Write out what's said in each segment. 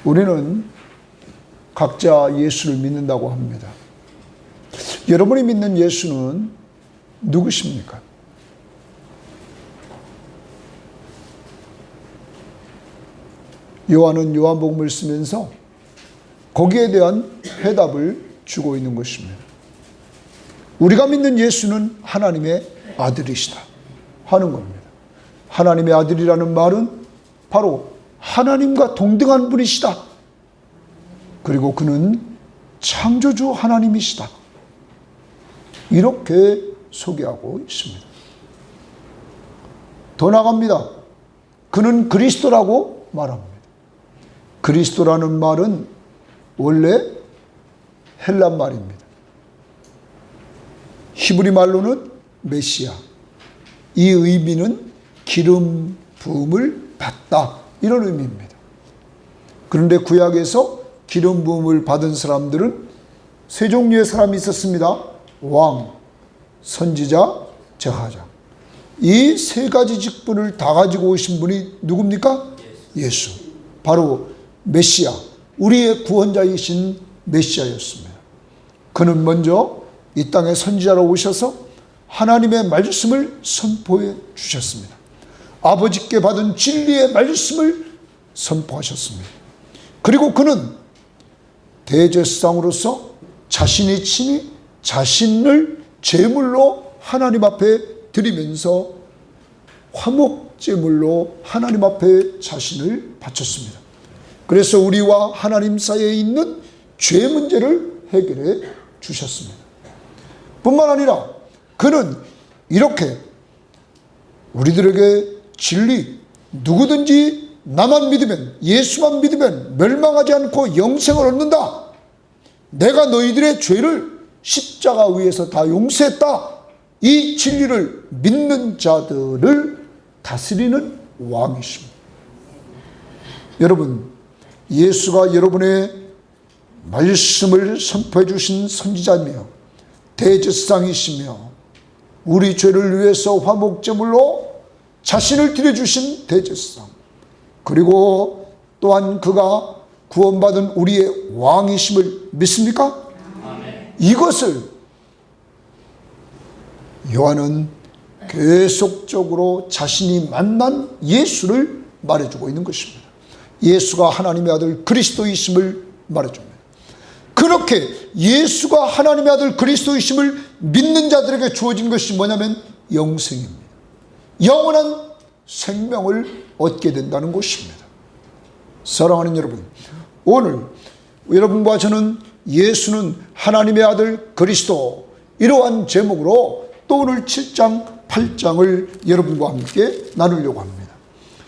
우리는 각자 예수를 믿는다고 합니다. 여러분이 믿는 예수는 누구십니까? 요한은 요한복음을 쓰면서 거기에 대한 해답을 주고 있는 것입니다. 우리가 믿는 예수는 하나님의 아들이시다 하는 겁니다. 하나님의 아들이라는 말은 바로 하나님과 동등한 분이시다. 그리고 그는 창조주 하나님이시다. 이렇게 소개하고 있습니다. 더 나아갑니다. 그는 그리스도라고 말합니다. 그리스도라는 말은 원래 헬라 말입니다. 히브리 말로는 메시아. 이 의미는 기름 부음을 받다, 이런 의미입니다. 그런데 구약에서 기름 부음을 받은 사람들은 세 종류의 사람이 있었습니다. 왕, 선지자, 제사장. 이 세 가지 직분을 다 가지고 오신 분이 누굽니까? 예수. 바로 메시아, 우리의 구원자이신 메시아였습니다. 그는 먼저 이 땅에 선지자로 오셔서 하나님의 말씀을 선포해 주셨습니다. 아버지께 받은 진리의 말씀을 선포하셨습니다. 그리고 그는 대제사장으로서 자신이 친히 자신을 제물로 하나님 앞에 드리면서 화목제물로 하나님 앞에 자신을 바쳤습니다. 그래서 우리와 하나님 사이에 있는 죄 문제를 해결해 주셨습니다. 뿐만 아니라 그는 이렇게 우리들에게 진리, 누구든지 나만 믿으면, 예수만 믿으면 멸망하지 않고 영생을 얻는다. 내가 너희들의 죄를 십자가 위에서 다 용서했다. 이 진리를 믿는 자들을 다스리는 왕이십니다. 여러분, 예수가 여러분의 말씀을 선포해 주신 선지자이며 대제사장이시며 우리 죄를 위해서 화목제물로 자신을 드려주신 대제사장, 그리고 또한 그가 구원받은 우리의 왕이심을 믿습니까? 아멘. 이것을 요한은 계속적으로 자신이 만난 예수를 말해주고 있는 것입니다. 예수가 하나님의 아들 그리스도이심을 말해줍니다. 그렇게 예수가 하나님의 아들 그리스도이심을 믿는 자들에게 주어진 것이 뭐냐면 영생입니다. 영원한 생명을 얻게 된다는 것입니다. 사랑하는 여러분, 오늘 여러분과 저는 예수는 하나님의 아들 그리스도, 이러한 제목으로 또 오늘 7장 8장을 여러분과 함께 나누려고 합니다.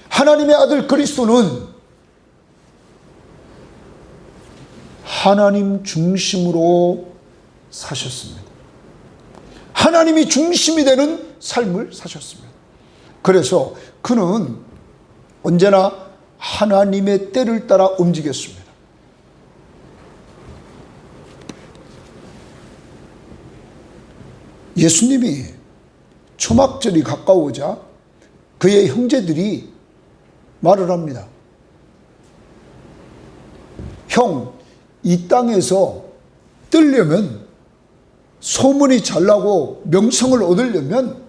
하나님의 아들 그리스도는 하나님 중심으로 사셨습니다. 하나님이 중심이 되는 삶을 사셨습니다. 그래서 그는 언제나 하나님의 때를 따라 움직였습니다. 예수님이 초막절이 가까워오자 그의 형제들이 말을 합니다. 형, 이 땅에서 뜨려면, 소문이 잘 나고 명성을 얻으려면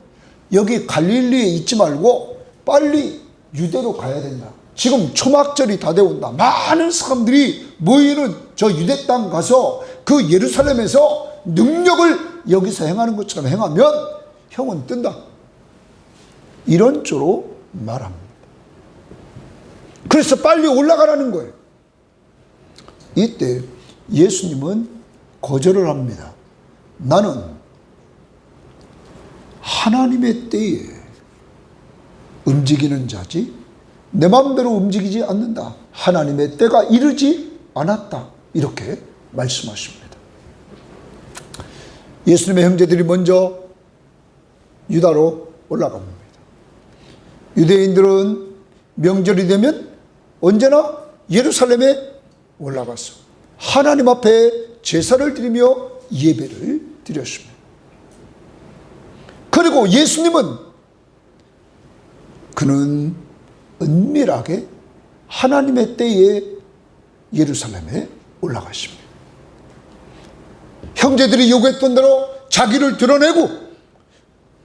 여기 갈릴리에 있지 말고 빨리 유대로 가야 된다. 지금 초막절이 다 되어온다. 많은 사람들이 모이는 저 유대 땅 가서 그 예루살렘에서 능력을 여기서 행하는 것처럼 행하면 형은 뜬다. 이런 쪽으로 말합니다. 그래서 빨리 올라가라는 거예요. 이때 예수님은 거절을 합니다. 나는 하나님의 때에 움직이는 자지 내 마음대로 움직이지 않는다. 하나님의 때가 이르지 않았다. 이렇게 말씀하십니다. 예수님의 형제들이 먼저 유다로 올라갑니다. 유대인들은 명절이 되면 언제나 예루살렘에 올라가서 하나님 앞에 제사를 드리며 예배를 드렸습니다. 그리고 예수님은 그는 은밀하게 하나님의 때에 예루살렘에 올라가십니다. 형제들이 요구했던 대로 자기를 드러내고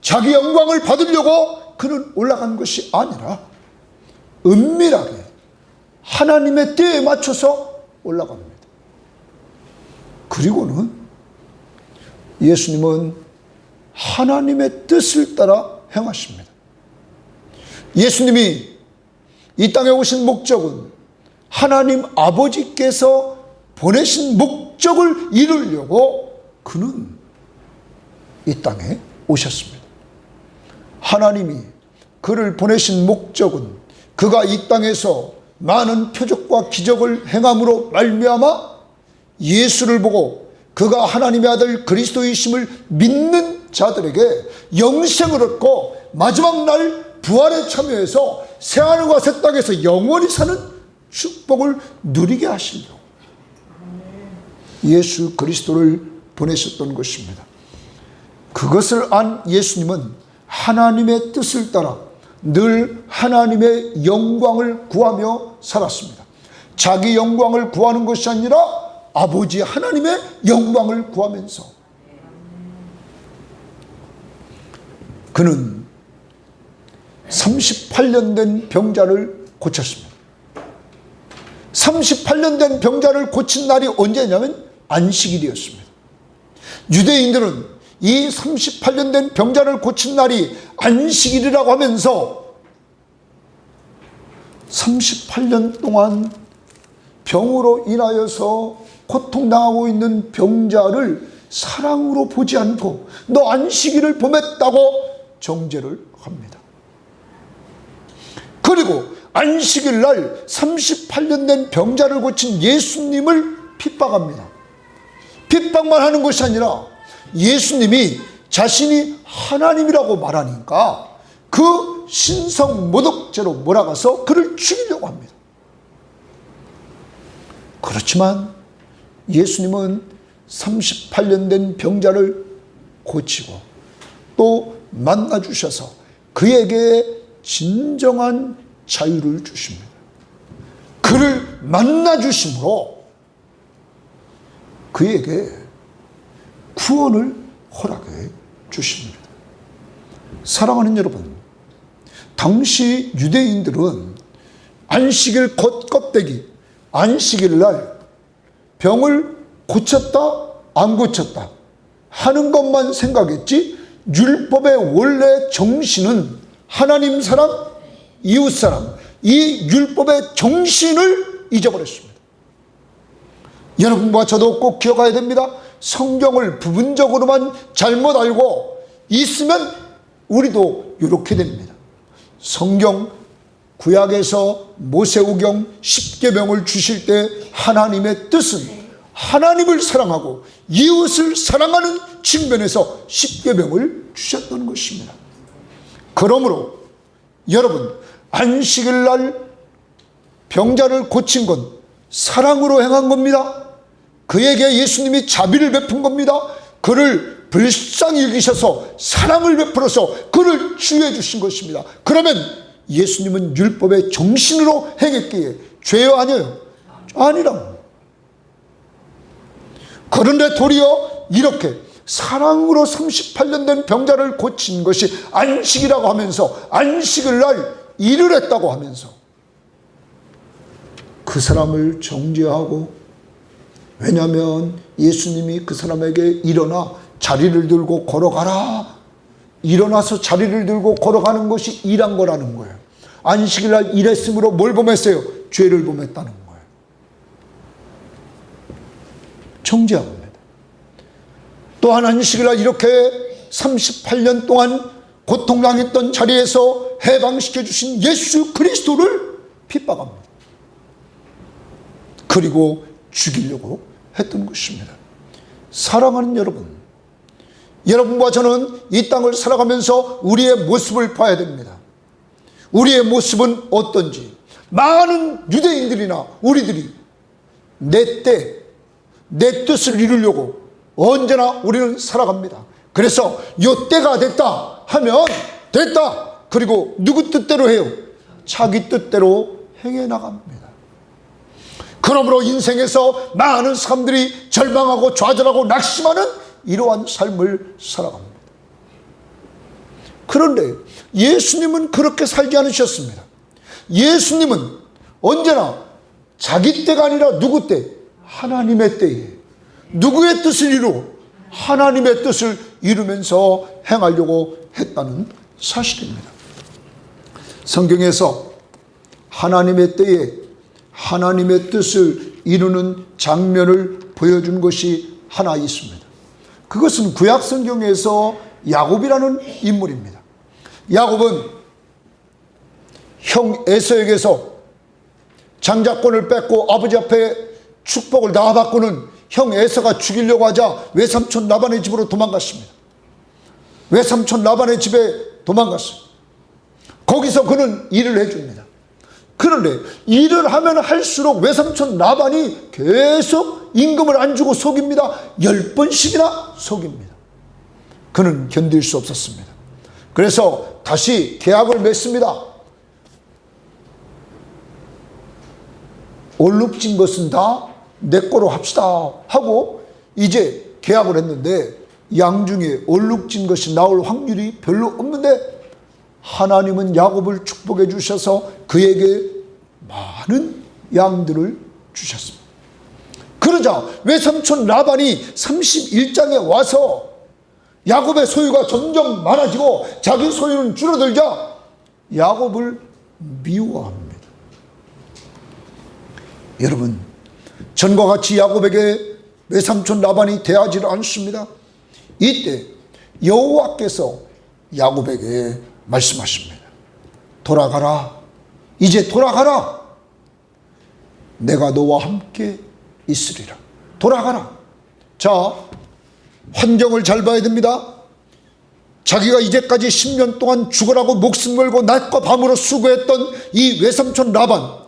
자기 영광을 받으려고 그는 올라간 것이 아니라 은밀하게 하나님의 때에 맞춰서 올라갑니다. 그리고는 예수님은 하나님의 뜻을 따라 행하십니다. 예수님이 이 땅에 오신 목적은 하나님 아버지께서 보내신 목적을 이루려고 그는 이 땅에 오셨습니다. 하나님이 그를 보내신 목적은 그가 이 땅에서 많은 표적과 기적을 행함으로 말미암아 예수를 보고 그가 하나님의 아들 그리스도이심을 믿는 자들에게 영생을 얻고 마지막 날 부활에 참여해서 새하늘과 새 땅에서 영원히 사는 축복을 누리게 하시려고 예수 그리스도를 보내셨던 것입니다. 그것을 안 예수님은 하나님의 뜻을 따라 늘 하나님의 영광을 구하며 살았습니다. 자기 영광을 구하는 것이 아니라 아버지 하나님의 영광을 구하면서 그는 38년 된 병자를 고쳤습니다. 38년 된 병자를 고친 날이 언제냐면 안식일이었습니다. 유대인들은 이 38년 된 병자를 고친 날이 안식일이라고 하면서 38년 동안 병으로 인하여서 고통당하고 있는 병자를 사랑으로 보지 않고 너 안식일을 범했다고 정죄를 합니다. 그리고 안식일 날 38년 된 병자를 고친 예수님을 핍박합니다. 핍박만 하는 것이 아니라 예수님이 자신이 하나님이라고 말하니까 그 신성모독죄로 몰아가서 그를 죽이려고 합니다. 그렇지만 예수님은 38년 된 병자를 고치고 또 만나주셔서 그에게 진정한 자유를 주십니다. 그를 만나주심으로 그에게 구원을 허락해 주십니다. 사랑하는 여러분, 당시 유대인들은 안식일 겉껍데기, 안식일 날 병을 고쳤다 안 고쳤다 하는 것만 생각했지 율법의 원래 정신은 하나님 사랑, 이웃 사랑, 이 율법의 정신을 잊어버렸습니다. 여러분과 저도 꼭 기억해야 됩니다. 성경을 부분적으로만 잘못 알고 있으면 우리도 이렇게 됩니다. 성경 구약에서 모세오경 십계명을 주실 때 하나님의 뜻은 하나님을 사랑하고 이웃을 사랑하는 측면에서 십계명을 주셨던 것입니다. 그러므로 여러분, 안식일 날 병자를 고친 건 사랑으로 행한 겁니다. 그에게 예수님이 자비를 베푼 겁니다. 그를 불쌍히 여기셔서 사랑을 베풀어서 그를 치유해 주신 것입니다. 그러면 예수님은 율법의 정신으로 행했기에 죄요 아니에요? 아니라고. 그런데 도리어 이렇게 사랑으로 38년 된 병자를 고친 것이 안식이라고 하면서 안식일 날 일을 했다고 하면서 그 사람을 정죄하고, 왜냐하면 예수님이 그 사람에게 일어나 자리를 들고 걸어가라, 일어나서 자리를 들고 걸어가는 것이 일한 거라는 거예요. 안식일 날 일했으므로 뭘 범했어요? 죄를 범했다는 거예요. 정죄합니다. 또한 안식일 날 이렇게 38년 동안 고통당했던 자리에서 해방시켜 주신 예수 그리스도를 핍박합니다. 그리고 죽이려고 했던 것입니다. 사랑하는 여러분, 여러분과 저는 이 땅을 살아가면서 우리의 모습을 봐야 됩니다. 우리의 모습은 어떤지. 많은 유대인들이나 우리들이 내 때, 내 뜻을 이루려고 언제나 우리는 살아갑니다. 그래서 요 때가 됐다 하면 됐다. 그리고 누구 뜻대로 해요? 자기 뜻대로 행해 나갑니다. 그러므로 인생에서 많은 사람들이 절망하고 좌절하고 낙심하는 이러한 삶을 살아갑니다. 그런데 예수님은 그렇게 살지 않으셨습니다. 예수님은 언제나 자기 때가 아니라 누구 때? 하나님의 때에 누구의 뜻을 이루고 하나님의 뜻을 이루면서 행하려고 했다는 사실입니다. 성경에서 하나님의 때에 하나님의 뜻을 이루는 장면을 보여준 것이 하나 있습니다. 그것은 구약 성경에서 야곱이라는 인물입니다. 야곱은 형 에서에게서 장자권을 뺏고 아버지 앞에 축복을 다 받고는 형 에서가 죽이려고 하자 외삼촌 라반의 집으로 도망갔습니다. 외삼촌 라반의 집에 도망갔어요. 거기서 그는 일을 해줍니다. 그런데 일을 하면 할수록 외삼촌 라반이 계속 임금을 안 주고 속입니다. 10번씩이나 속입니다. 그는 견딜 수 없었습니다. 그래서 다시 계약을 맺습니다. 얼룩진 것은 다 내 거로 합시다 하고 이제 계약을 했는데 양 중에 얼룩진 것이 나올 확률이 별로 없는데 하나님은 야곱을 축복해 주셔서 그에게 많은 양들을 주셨습니다. 그러자 외삼촌 라반이 31장에 와서 야곱의 소유가 점점 많아지고 자기 소유는 줄어들자 야곱을 미워합니다. 여러분, 전과 같이 야곱에게 외삼촌 라반이 대하지를 않습니다. 이때 여호와께서 야곱에게 말씀하십니다. 돌아가라. 이제 돌아가라. 내가 너와 함께 있으리라. 돌아가라. 자, 환경을 잘 봐야 됩니다. 자기가 이제까지 10년 동안 죽으라고 목숨 걸고 낮과 밤으로 수고했던 이 외삼촌 라반,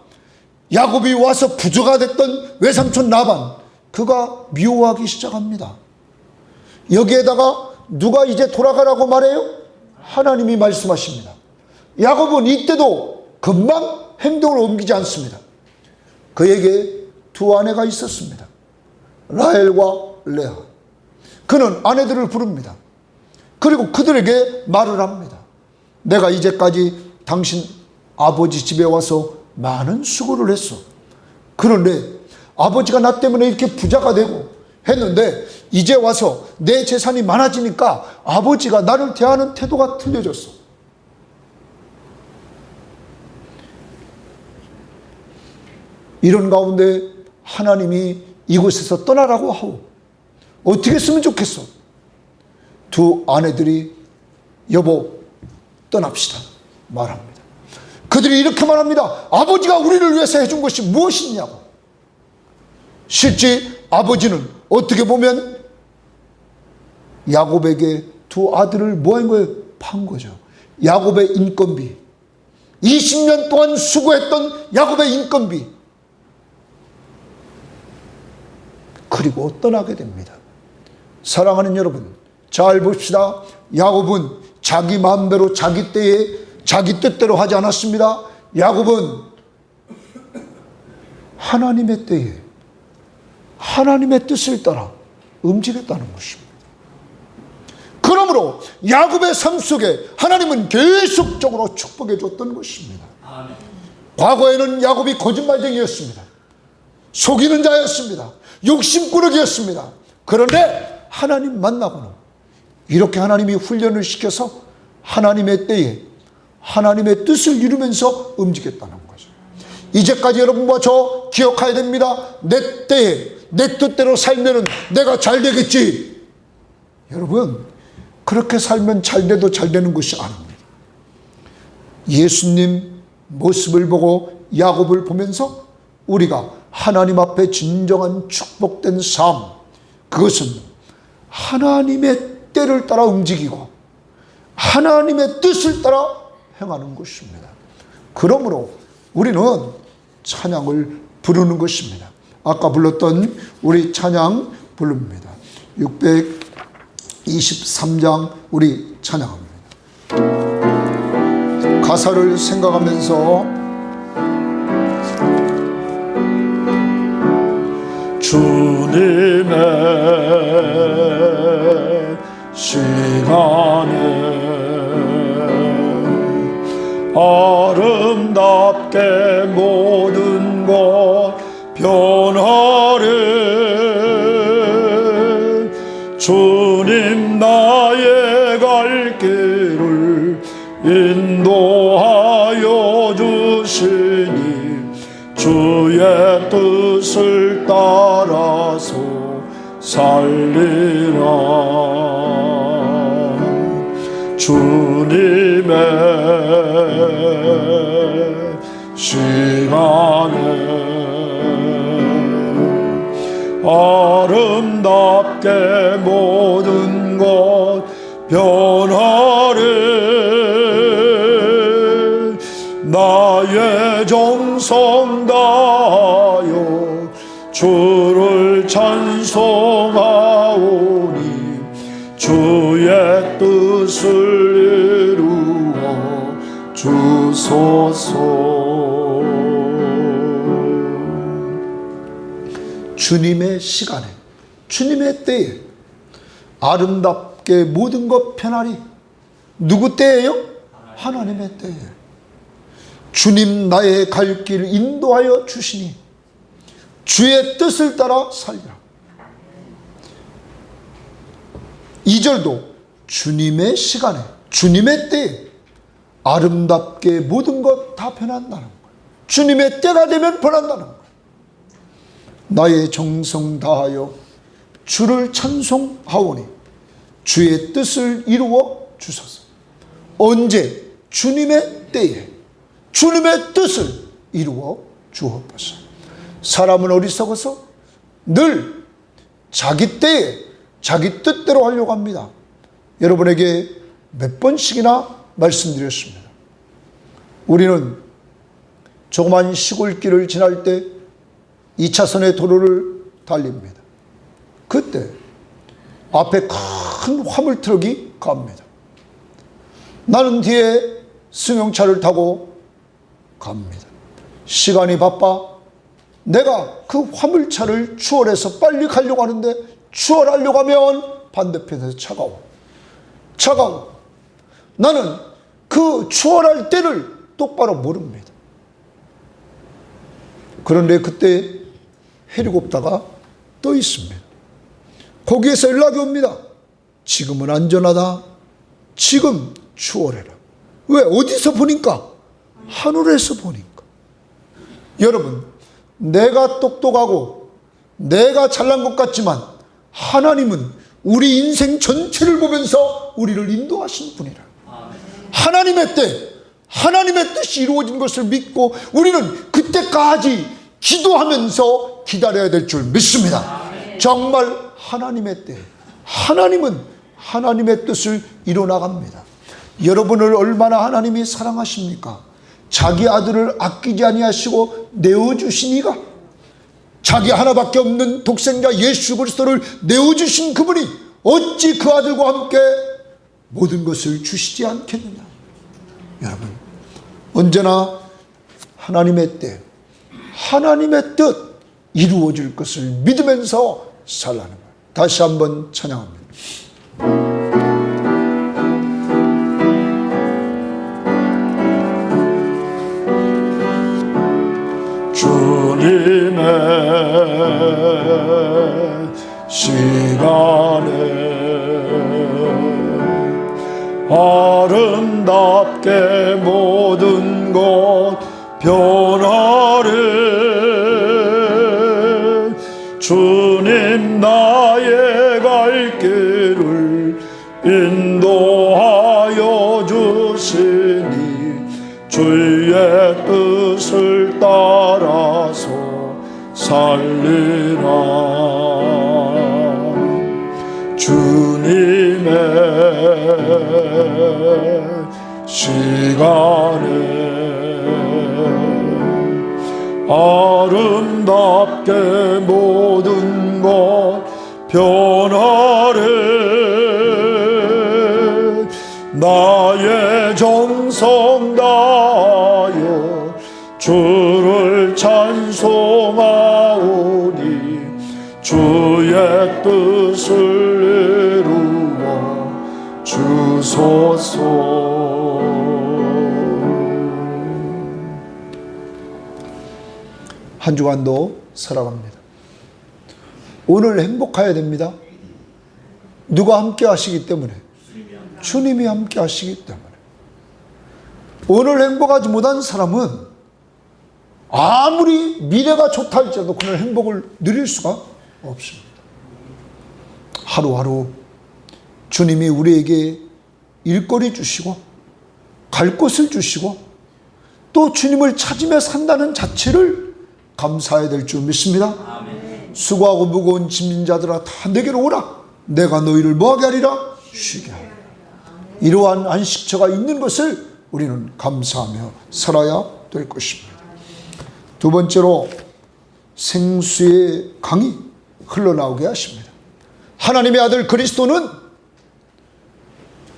야곱이 와서 부조가 됐던 외삼촌 라반, 그가 미워하기 시작합니다. 여기에다가 누가 이제 돌아가라고 말해요? 하나님이 말씀하십니다. 야곱은 이때도 금방 행동을 옮기지 않습니다. 그에게 두 아내가 있었습니다. 라헬과 레아. 그는 아내들을 부릅니다. 그리고 그들에게 말을 합니다. 내가 이제까지 당신 아버지 집에 와서 많은 수고를 했어. 그런데 아버지가 나 때문에 이렇게 부자가 되고 했는데 이제 와서 내 재산이 많아지니까 아버지가 나를 대하는 태도가 틀려졌어. 이런 가운데 하나님이 이곳에서 떠나라고 하오. 어떻게 했으면 좋겠어? 두 아내들이 여보 떠납시다 말합니다. 그들이 이렇게 말합니다. 아버지가 우리를 위해서 해준 것이 무엇이냐고. 실제 아버지는 어떻게 보면 야곱에게 두 아들을 뭐 한 거예요? 판 거죠. 야곱의 인건비, 20년 동안 수고했던 야곱의 인건비, 그리고 떠나게 됩니다. 사랑하는 여러분, 잘 봅시다. 야곱은 자기 마음대로 자기 때에 자기 뜻대로 하지 않았습니다. 야곱은 하나님의 때에 하나님의 뜻을 따라 움직였다는 것입니다. 그러므로 야곱의 삶 속에 하나님은 계속적으로 축복해 줬던 것입니다. 과거에는 야곱이 거짓말쟁이였습니다. 속이는 자였습니다. 욕심꾸러기였습니다. 그런데 하나님 만나고는 이렇게 하나님이 훈련을 시켜서 하나님의 때에 하나님의 뜻을 이루면서 움직였다는 거죠. 이제까지 여러분과 저 기억해야 됩니다. 내 때에 내 뜻대로 살면 내가 잘 되겠지. 여러분, 그렇게 살면 잘 돼도 잘 되는 것이 아닙니다. 예수님 모습을 보고 야곱을 보면서 우리가 하나님 앞에 진정한 축복된 삶, 그것은 하나님의 때를 따라 움직이고 하나님의 뜻을 따라 행하는 것입니다. 그러므로 우리는 찬양을 부르는 것입니다. 아까 불렀던 우리 찬양 부릅니다. 623장 우리 찬양합니다. 가사를 생각하면서 주님의 시간에 아름답게 모든 것 변화를 주님 나의 갈 길을 인도하여 주시니 주의 뜻을 따라서 살리라. 주님의 시간에 아름답게 모든 것 변화를 나의 정성 다하여 주를 찬송하오니 주의 뜻을 이루어 주소서. 주님의 시간에, 주님의 때에 아름답게 모든 것 변하리. 누구 때예요? 하나님의 때에. 주님 나의 갈 길을 인도하여 주시니 주의 뜻을 따라 살리라. 2절도 주님의 시간에, 주님의 때에 아름답게 모든 것 다 변한다는 거예요. 주님의 때가 되면 변한다는 거예요. 나의 정성 다하여 주를 찬송하오니 주의 뜻을 이루어 주소서. 언제? 주님의 때에 주님의 뜻을 이루어 주옵소서. 사람은 어리석어서 늘 자기 때에 자기 뜻대로 하려고 합니다. 여러분에게 몇 번씩이나 말씀드렸습니다. 우리는 조그만 시골길을 지날 때 2차선의 도로를 달립니다. 그때 앞에 큰 화물트럭이 갑니다. 나는 뒤에 승용차를 타고 갑니다. 시간이 바빠 내가 그 화물차를 추월해서 빨리 가려고 하는데 추월하려고 하면 반대편에서 차가워. 나는 그 추월할 때를 똑바로 모릅니다. 그런데 그때 헬리콥터가 떠 있습니다. 거기에서 연락이 옵니다. 지금은 안전하다. 지금 추월해라. 왜? 어디서 보니까? 하늘에서 보니까. 여러분, 내가 똑똑하고 내가 잘난 것 같지만 하나님은 우리 인생 전체를 보면서 우리를 인도하신 분이라. 하나님의 때, 하나님의 뜻이 이루어진 것을 믿고 우리는 그때까지 기도하면서 기다려야 될 줄 믿습니다. 정말 하나님의 때, 하나님은 하나님의 뜻을 이뤄나갑니다. 여러분을 얼마나 하나님이 사랑하십니까? 자기 아들을 아끼지 아니하시고 내어주시니가, 자기 하나밖에 없는 독생자 예수 그리스도를 내어주신 그분이 어찌 그 아들과 함께 모든 것을 주시지 않겠느냐. 여러분, 언제나 하나님의 때, 하나님의 뜻 이루어질 것을 믿으면서 살라는 것. 다시 한번 찬양합니다. 주님의 시간에 아름답게 모든 것 변화를 주님 나의 갈 길을 인도하여 주시니 주의 뜻을 따라서 살리라. 주님의 시간에 아름답게 모든 것 변화를 나의 정성 다하여 주를 찬송하오니 주 하소서. 한 주간도 살아갑니다. 오늘 행복해야 됩니다. 누가 함께 하시기 때문에? 주님이 함께 하시기 때문에. 오늘 행복하지 못한 사람은 아무리 미래가 좋다 할지라도 그런 행복을 누릴 수가 없습니다. 하루하루 주님이 우리에게 일거리 주시고 갈 곳을 주시고 또 주님을 찾으며 산다는 자체를 감사해야 될 줄 믿습니다. 아멘. 수고하고 무거운 짐진 자들아 다 내게로 오라. 내가 너희를 뭐하게 하리라? 쉬게 하리라. 이러한 안식처가 있는 것을 우리는 감사하며 살아야 될 것입니다. 두 번째로 생수의 강이 흘러나오게 하십니다. 하나님의 아들 그리스도는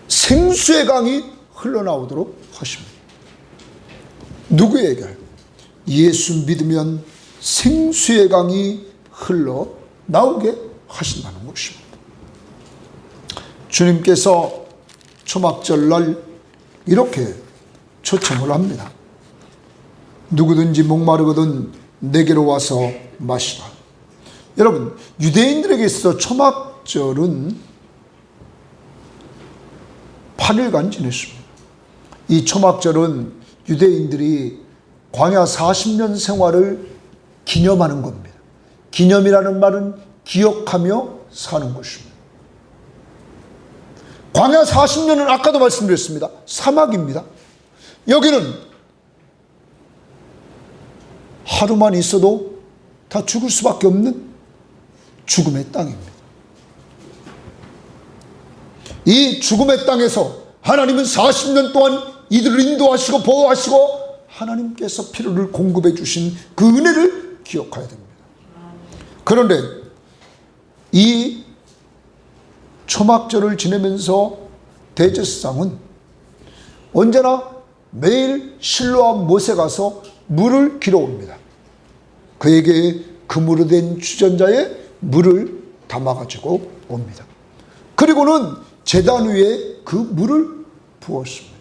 생수의 강이 흘러나오도록 하십니다. 누구에게? 예수 믿으면 생수의 강이 흘러나오게 하신다는 것입니다. 주님께서 초막절날 이렇게 초청을 합니다. 누구든지 목마르거든 내게로 와서 마시라. 여러분, 유대인들에게 있어서 초막절은 8일간 지냈습니다. 이 초막절은 유대인들이 광야 40년 생활을 기념하는 겁니다. 기념이라는 말은 기억하며 사는 것입니다. 광야 40년은 아까도 말씀드렸습니다. 사막입니다. 여기는 하루만 있어도 다 죽을 수밖에 없는 죽음의 땅입니다. 이 죽음의 땅에서 하나님은 40년 동안 이들을 인도하시고 보호하시고 하나님께서 필요를 공급해 주신 그 은혜를 기억해야 됩니다. 그런데 이 초막절을 지내면서 대제사장은 언제나 매일 실로와 못에 가서 물을 길어옵니다. 그에게 금으로 된 주전자에 물을 담아가지고 옵니다. 그리고는 제단 위에 그 물을 부었습니다.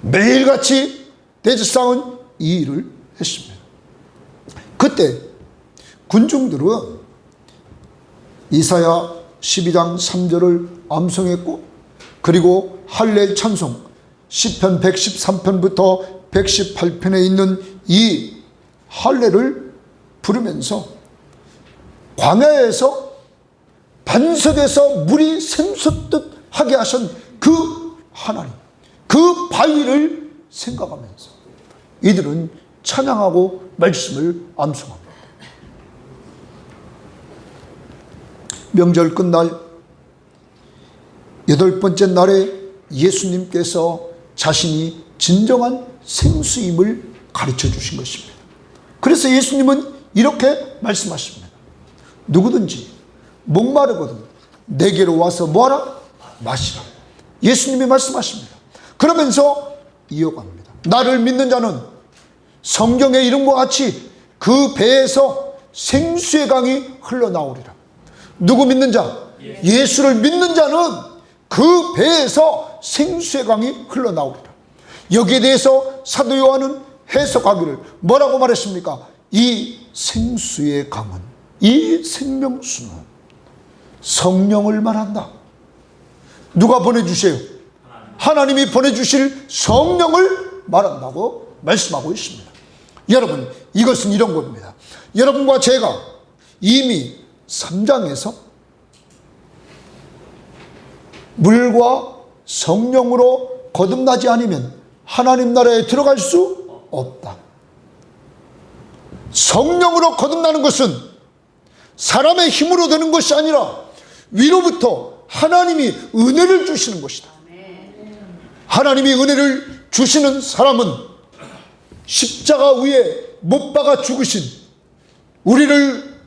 매일같이 대제사장은 이 일을 했습니다. 그때 군중들은 이사야 12장 3절을 암송했고, 그리고 할렐 찬송 시편 113편부터 118편에 있는 이 할렐을 부르면서 광야에서 반석에서 물이 샘솟듯 하게 하신 그 하나님, 그 바위를 생각하면서 이들은 찬양하고 말씀을 암송합니다. 명절 끝날 8번째 날에 예수님께서 자신이 진정한 생수임을 가르쳐 주신 것입니다. 그래서 예수님은 이렇게 말씀하십니다. 누구든지 목마르거든 내게로 와서 뭐하라? 마시라. 예수님이 말씀하십니다. 그러면서 이어갑니다. 나를 믿는 자는 성경의 이름과 같이 그 배에서 생수의 강이 흘러나오리라. 누구 믿는 자? 예수를 믿는 자는 그 배에서 생수의 강이 흘러나오리라. 여기에 대해서 사도 요한은 해석하기를 뭐라고 말했습니까? 이 생수의 강은, 이 생명수는 성령을 말한다. 누가 보내주세요? 하나님이 보내주실 성령을 말한다고 말씀하고 있습니다. 여러분, 이것은 이런 겁니다. 여러분과 제가 이미 3장에서 물과 성령으로 거듭나지 않으면 하나님 나라에 들어갈 수 없다. 성령으로 거듭나는 것은 사람의 힘으로 되는 것이 아니라 위로부터 하나님이 은혜를 주시는 것이다. 하나님이 은혜를 주시는 사람은 십자가 위에 못 박아 죽으신 우리를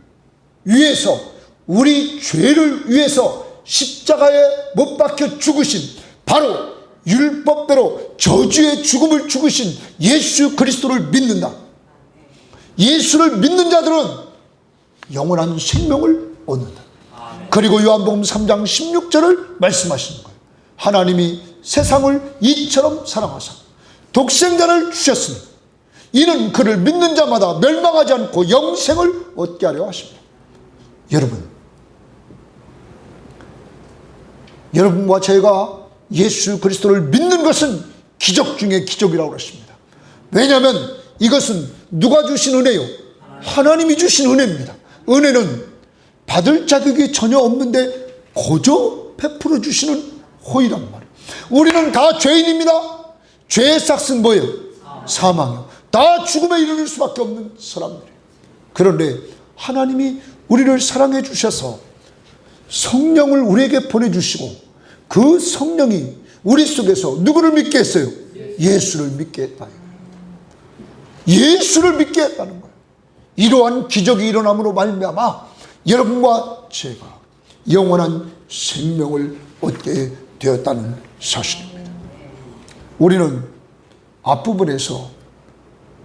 위해서, 우리 죄를 위해서 십자가에 못 박혀 죽으신, 바로 율법대로 저주의 죽음을 죽으신 예수 그리스도를 믿는다. 예수를 믿는 자들은 영원한 생명을 얻는다. 그리고 요한복음 3장 16절을 말씀하시는 거예요. 하나님이 세상을 이처럼 사랑하사 독생자를 주셨으니 이는 그를 믿는 자마다 멸망하지 않고 영생을 얻게 하려 하십니다. 여러분과 제가 예수 그리스도를 믿는 것은 기적 중에 기적이라고 했습니다. 왜냐하면 이것은 누가 주신 은혜요? 하나님이 주신 은혜입니다. 은혜는 받을 자격이 전혀 없는데 고조 베풀어 주시는 호의란 말이에요. 우리는 다 죄인입니다. 죄의 삭은 뭐예요? 사망이요. 다 죽음에 이르를 수밖에 없는 사람들이에요. 그런데 하나님이 우리를 사랑해 주셔서 성령을 우리에게 보내주시고 그 성령이 우리 속에서 누구를 믿게 했어요? 예수를 믿게 했다. 예수를 믿게 했다는 거예요. 이러한 기적이 일어남으로 말미암아 여러분과 제가 영원한 생명을 얻게 되었다는 사실입니다. 우리는 앞부분에서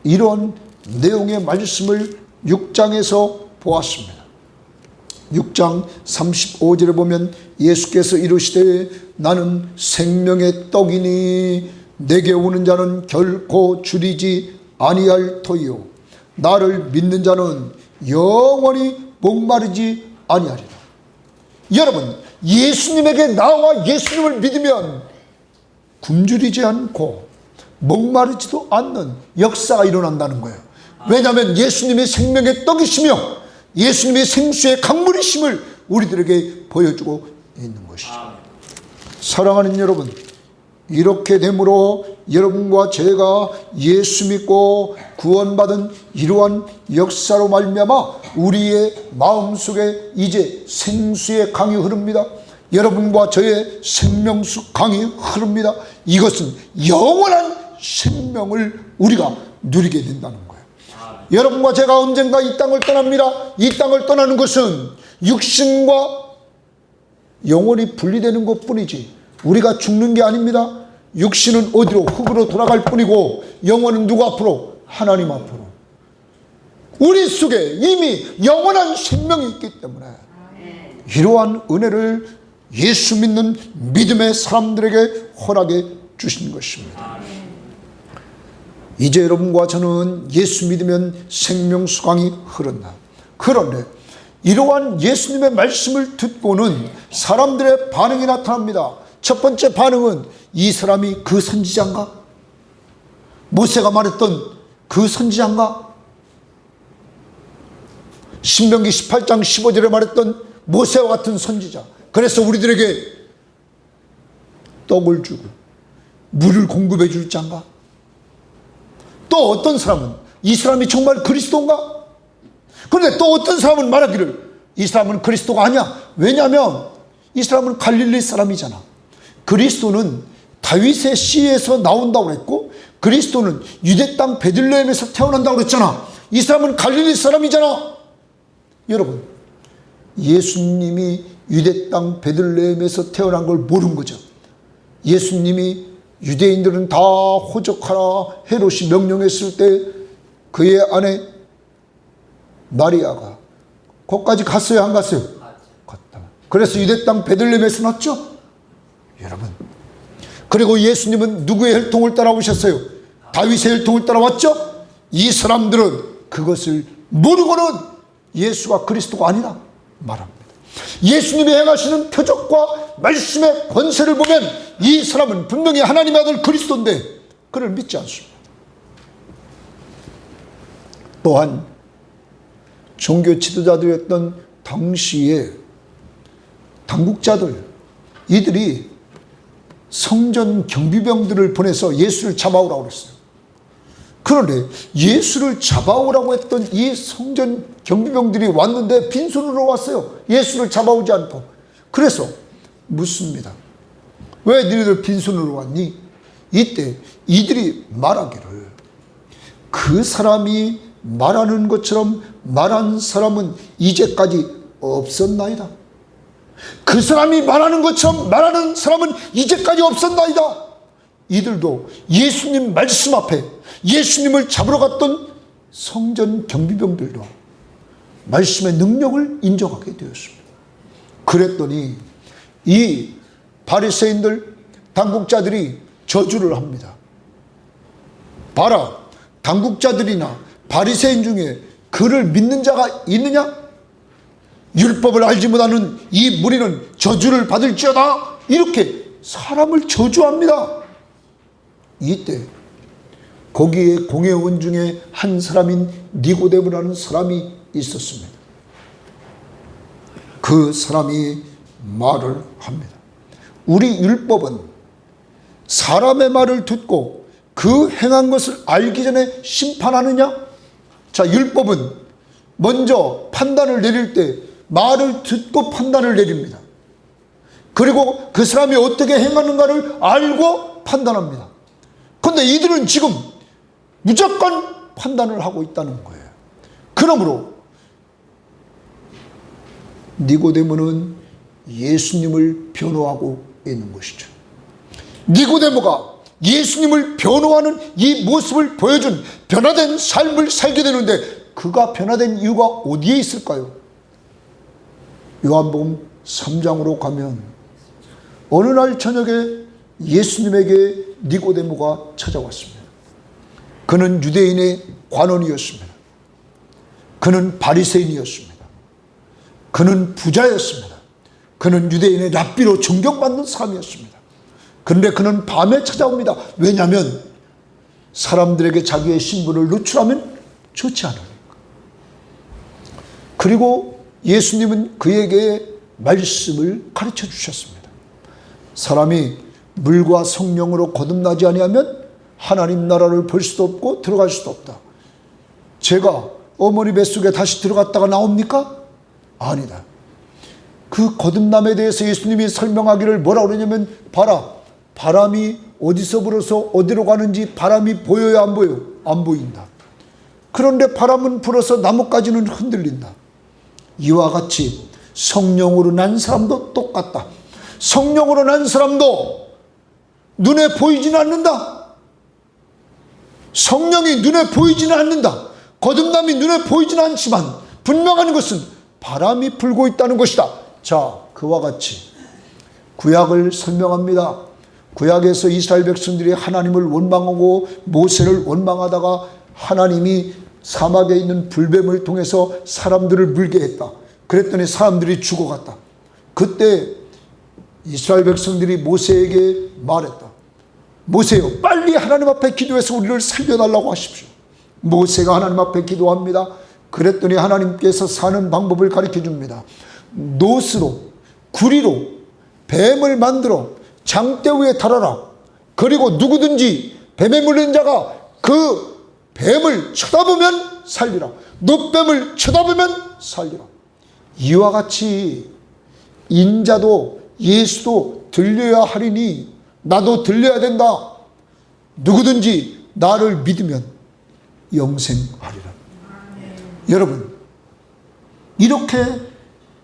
이런 내용의 말씀을 6장에서 보았습니다. 6장 35절에 보면 예수께서 이르시되 나는 생명의 떡이니 내게 오는 자는 결코 줄이지 아니할 터이요 나를 믿는 자는 영원히 목마르지 아니하리라. 여러분, 예수님에게 나와 예수님을 믿으면 굶주리지 않고 목마르지도 않는 역사가 일어난다는 거예요. 왜냐하면 예수님이 생명의 떡이시며 예수님의 생수의 강물이심을 우리들에게 보여주고 있는 것이죠. 사랑하는 여러분, 이렇게 되므로 여러분과 제가 예수 믿고 구원받은 이러한 역사로 말미암아 우리의 마음속에 이제 생수의 강이 흐릅니다. 여러분과 저의 생명수 강이 흐릅니다. 이것은 영원한 생명을 우리가 누리게 된다는 거예요. 여러분과 제가 언젠가 이 땅을 떠납니다. 이 땅을 떠나는 것은 육신과 영혼이 분리되는 것뿐이지 우리가 죽는 게 아닙니다. 육신은 어디로? 흙으로 돌아갈 뿐이고 영혼은 누구 앞으로? 하나님 앞으로. 우리 속에 이미 영원한 생명이 있기 때문에 이러한 은혜를 예수 믿는 믿음의 사람들에게 허락해 주신 것입니다. 이제 여러분과 저는 예수 믿으면 생명수강이 흐른다. 그런데 이러한 예수님의 말씀을 듣고는 사람들의 반응이 나타납니다. 첫 번째 반응은 이 사람이 그 선지자인가? 모세가 말했던 그 선지자인가? 신명기 18장 15절에 말했던 모세와 같은 선지자. 그래서 우리들에게 떡을 주고 물을 공급해 줄 자인가? 또 어떤 사람은 이 사람이 정말 그리스도인가? 그런데 또 어떤 사람은 말하기를 이 사람은 그리스도가 아니야. 왜냐하면 이 사람은 갈릴리 사람이잖아. 그리스도는 다윗의 씨에서 나온다고 했고 그리스도는 유대 땅 베들레헴에서 태어난다고 그랬잖아. 이 사람은 갈릴리 사람이잖아. 여러분, 예수님이 유대 땅 베들레헴에서 태어난 걸 모른 거죠. 예수님이 유대인들은 다 호적하라 헤롯이 명령했을 때 그의 아내 마리아가 거기까지 갔어요, 안 갔어요? 갔다. 그래서 유대 땅 베들레헴에서 났죠. 여러분, 그리고 예수님은 누구의 혈통을 따라오셨어요? 다윗의 혈통을 따라왔죠. 이 사람들은 그것을 모르고는 예수가 그리스도가 아니라 말합니다. 예수님이 행하시는 표적과 말씀의 권세를 보면 이 사람은 분명히 하나님의 아들 그리스도인데 그를 믿지 않습니다. 또한 종교 지도자들이었던 당시의 당국자들, 이들이 성전 경비병들을 보내서 예수를 잡아오라고 그랬어요. 그런데 예수를 잡아오라고 했던 이 성전 경비병들이 왔는데 빈손으로 왔어요. 예수를 잡아오지 않고. 그래서 묻습니다. 왜 너희들 빈손으로 왔니? 이때 이들이 말하기를 그 사람이 말하는 것처럼 말한 사람은 이제까지 없었나이다. 그 사람이 말하는 것처럼 말하는 사람은 이제까지 없었나이다. 이들도 예수님 말씀 앞에 예수님을 잡으러 갔던 성전 경비병들도 말씀의 능력을 인정하게 되었습니다. 그랬더니 이 바리새인들, 당국자들이 저주를 합니다. 봐라, 당국자들이나 바리새인 중에 그를 믿는 자가 있느냐? 율법을 알지 못하는 이 무리는 저주를 받을지어다. 이렇게 사람을 저주합니다. 이때 거기에 공회원 중에 한 사람인 니고데모라는 사람이 있었습니다. 그 사람이 말을 합니다. 우리 율법은 사람의 말을 듣고 그 행한 것을 알기 전에 심판하느냐? 자, 율법은 먼저 판단을 내릴 때 말을 듣고 판단을 내립니다. 그리고 그 사람이 어떻게 행하는가를 알고 판단합니다. 그런데 이들은 지금 무조건 판단을 하고 있다는 거예요. 그러므로 니고데모는 예수님을 변호하고 있는 것이죠. 니고데모가 예수님을 변호하는 이 모습을 보여준 변화된 삶을 살게 되는데 그가 변화된 이유가 어디에 있을까요? 요한복음 3장으로 가면 어느 날 저녁에 예수님에게 니고데모가 찾아왔습니다. 그는 유대인의 관원이었습니다. 그는 바리새인이었습니다. 그는 부자였습니다. 그는 유대인의 랍비로 존경받는 사람이었습니다. 그런데 그는 밤에 찾아옵니다. 왜냐하면 사람들에게 자기의 신분을 노출하면 좋지 않으니까. 그리고 예수님은 그에게 말씀을 가르쳐 주셨습니다. 사람이 물과 성령으로 거듭나지 아니하면 하나님 나라를 볼 수도 없고 들어갈 수도 없다. 제가 어머니 뱃속에 다시 들어갔다가 나옵니까? 아니다. 그 거듭남에 대해서 예수님이 설명하기를 뭐라고 그러냐면 봐라, 바람이 어디서 불어서 어디로 가는지 바람이 보여요, 안 보여요? 안 보인다. 그런데 바람은 불어서 나뭇가지는 흔들린다. 이와 같이 성령으로 난 사람도 똑같다. 성령으로 난 사람도 눈에 보이지는 않는다. 성령이 눈에 보이지는 않는다. 거듭남이 눈에 보이지는 않지만 분명한 것은 바람이 불고 있다는 것이다. 자, 그와 같이 구약을 설명합니다. 구약에서 이스라엘 백성들이 하나님을 원망하고 모세를 원망하다가 하나님이 사막에 있는 불뱀을 통해서 사람들을 물게 했다. 그랬더니 사람들이 죽어갔다. 그때 이스라엘 백성들이 모세에게 말했다. 모세요, 빨리 하나님 앞에 기도해서 우리를 살려달라고 하십시오. 모세가 하나님 앞에 기도합니다. 그랬더니 하나님께서 사는 방법을 가르쳐 줍니다. 노스로, 구리로 뱀을 만들어 장대 위에 달아라. 그리고 누구든지 뱀에 물린 자가 그 뱀을 쳐다보면 살리라. 노뱀을 쳐다보면 살리라. 이와 같이 인자도 예수도 들려야 하리니 나도 들려야 된다. 누구든지 나를 믿으면 영생하리라. 여러분, 이렇게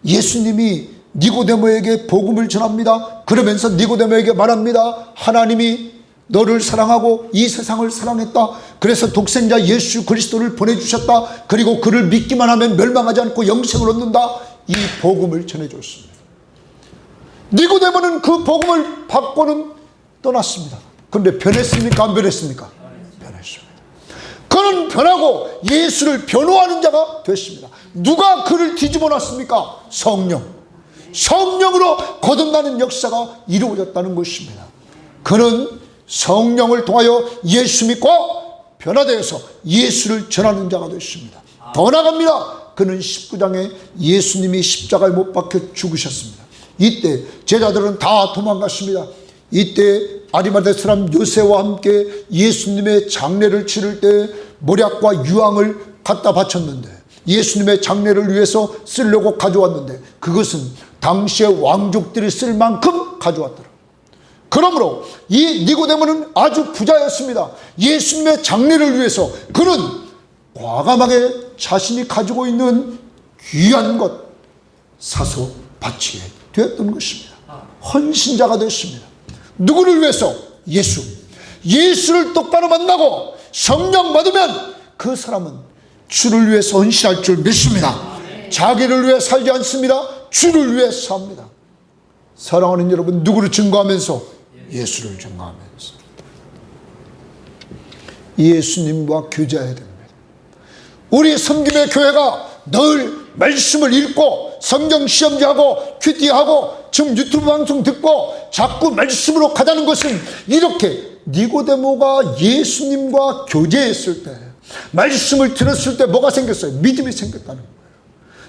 예수님이 니고데모에게 복음을 전합니다. 그러면서 니고데모에게 말합니다. 하나님이 너를 사랑하고 이 세상을 사랑했다. 그래서 독생자 예수 그리스도를 보내주셨다. 그리고 그를 믿기만 하면 멸망하지 않고 영생을 얻는다. 이 복음을 전해줬습니다. 니고데모는 그 복음을 받고는 떠났습니다. 그런데 변했습니까? 안 변했습니까? 변했습니다. 그는 변하고 예수를 변호하는 자가 됐습니다. 누가 그를 뒤집어 놨습니까? 성령. 성령으로 거듭나는 역사가 이루어졌다는 것입니다. 그는 성령을 통하여 예수 믿고 변화되어서 예수를 전하는 자가 됐습니다. 더 나아갑니다. 그는 19장에 예수님이 십자가에 못 박혀 죽으셨습니다. 이때 제자들은 다 도망갔습니다. 이때 아리마대 사람 요새와 함께 예수님의 장례를 치를 때 모략과 유황을 갖다 바쳤는데, 예수님의 장례를 위해서 쓰려고 가져왔는데 그것은 당시의 왕족들이 쓸 만큼 가져왔더라. 그러므로 이 니고데모는 아주 부자였습니다. 예수님의 장례를 위해서 그는 과감하게 자신이 가지고 있는 귀한 것 사서 바치게 되었던 것입니다. 헌신자가 됐습니다. 누구를 위해서? 예수. 예수를 똑바로 만나고 성령 받으면 그 사람은 주를 위해서 헌신할 줄 믿습니다. 자기를 위해 살지 않습니다. 주를 위해 삽니다. 사랑하는 여러분, 누구를 증거하면서? 예수를 증거하면서 예수님과 교제해야 됩니다. 우리 섬김의 교회가 늘 말씀을 읽고 성경 시험지하고 큐티하고 지금 유튜브 방송 듣고 자꾸 말씀으로 가자는 것은 이렇게 니고데모가 예수님과 교제했을 때, 말씀을 들었을 때 뭐가 생겼어요? 믿음이 생겼다는 거예요.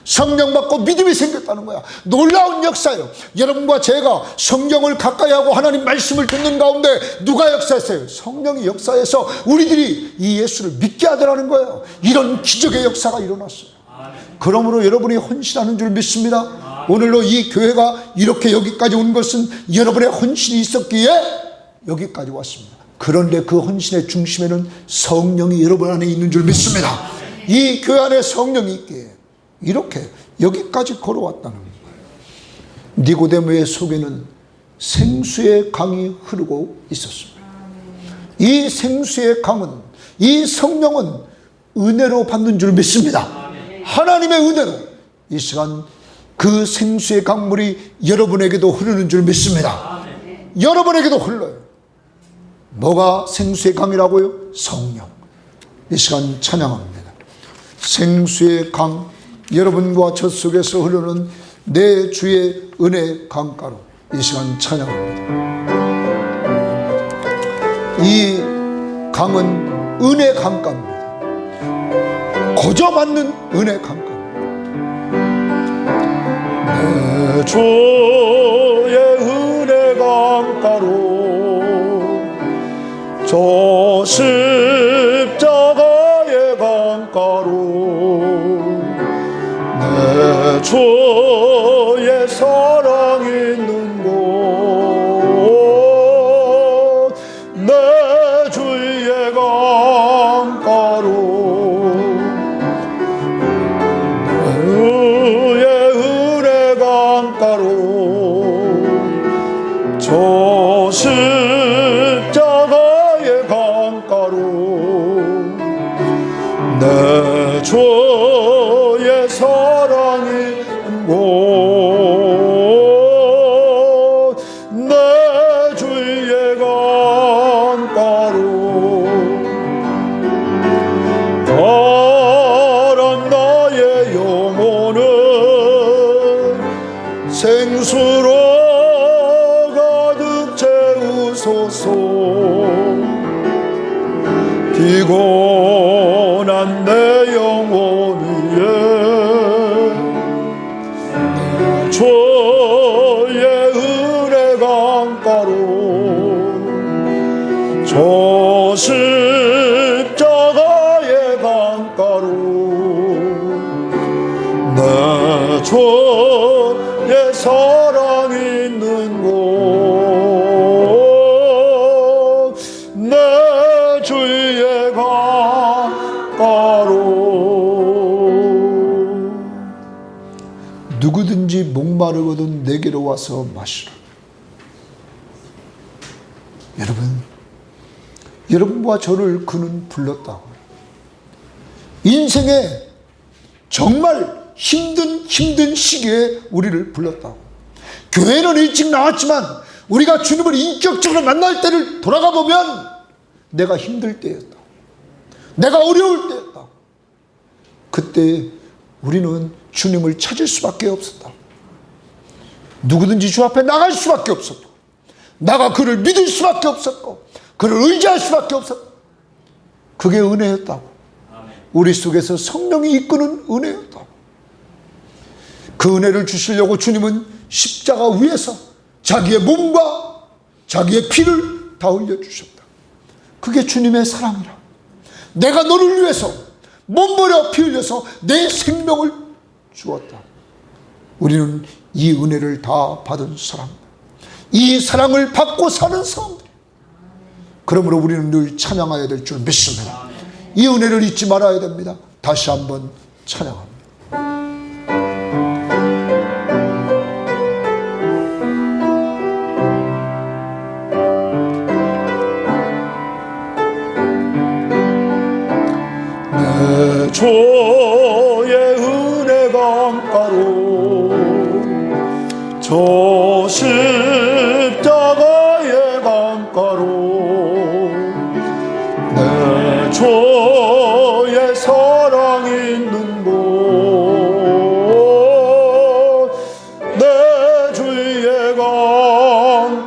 성령 받고 믿음이 생겼다는 거야. 놀라운 역사예요. 여러분과 제가 성경을 가까이 하고 하나님 말씀을 듣는 가운데 누가 역사했어요? 성령이 역사해서 우리들이 이 예수를 믿게 하더라는 거예요. 이런 기적의 역사가 일어났어요. 그러므로 여러분이 헌신하는 줄 믿습니다. 오늘로 이 교회가 이렇게 여기까지 온 것은 여러분의 헌신이 있었기에 여기까지 왔습니다. 그런데 그 헌신의 중심에는 성령이 여러분 안에 있는 줄 믿습니다. 이 교회 안에 성령이 있기에 이렇게 여기까지 걸어왔다는 거예요. 니고데모의 속에는 생수의 강이 흐르고 있었습니다. 이 생수의 강은, 이 성령은 은혜로 받는 줄 믿습니다. 하나님의 은혜로 이 시간 그 생수의 강물이 여러분에게도 흐르는 줄 믿습니다. 여러분에게도 흘러요. 뭐가 생수의 강이라고요? 성령. 이 시간 찬양합니다. 생수의 강, 여러분과 저 속에서 흐르는 내 주의 은혜 강가로 이 시간 찬양합니다. 이 강은 은혜 강가입니다. 거저받는 은혜 강가. 내 주의 은혜 강가로 저 십자가의 강가로 내 주의 사랑 있는 곳, 내 주의 강가로 내 주의 은혜 강가로 저 십자가의 강가로 내 주의 사랑이 곳, 내 주의 강가로 바람 나의 영혼을 생수로 가득 채우소서. 피곤한 내 영혼 위에 내 주의 은혜 강가로 저 십자가의 강가로 내 주의 사랑 있는 곳, 내 주의 강가로. 누구든지 목마르거든 내게로 와서 마시라. 여러분과 저를 그는 불렀다고요. 인생에 정말 힘든 시기에 우리를 불렀다고. 교회는 일찍 나왔지만 우리가 주님을 인격적으로 만날 때를 돌아가 보면 내가 힘들 때였다, 내가 어려울 때였다. 그때 우리는 주님을 찾을 수밖에 없었다. 누구든지 주 앞에 나갈 수밖에 없었고, 나가 그를 믿을 수밖에 없었고, 그를 의지할 수밖에 없었다. 그게 은혜였다고. 우리 속에서 성령이 이끄는 은혜였다고. 그 은혜를 주시려고 주님은 십자가 위에서 자기의 몸과 자기의 피를 다 흘려주셨다. 그게 주님의 사랑이라. 내가 너를 위해서 몸버려 피 흘려서 내 생명을 주었다. 우리는 이 은혜를 다 받은 사람, 이 사랑을 받고 사는 사람들. 그러므로 우리는 늘 찬양해야 될 줄 믿습니다. 이 은혜를 잊지 말아야 됩니다. 다시 한번 찬양합니다. 내 주의 은혜 강가로 저 십자가의 강가로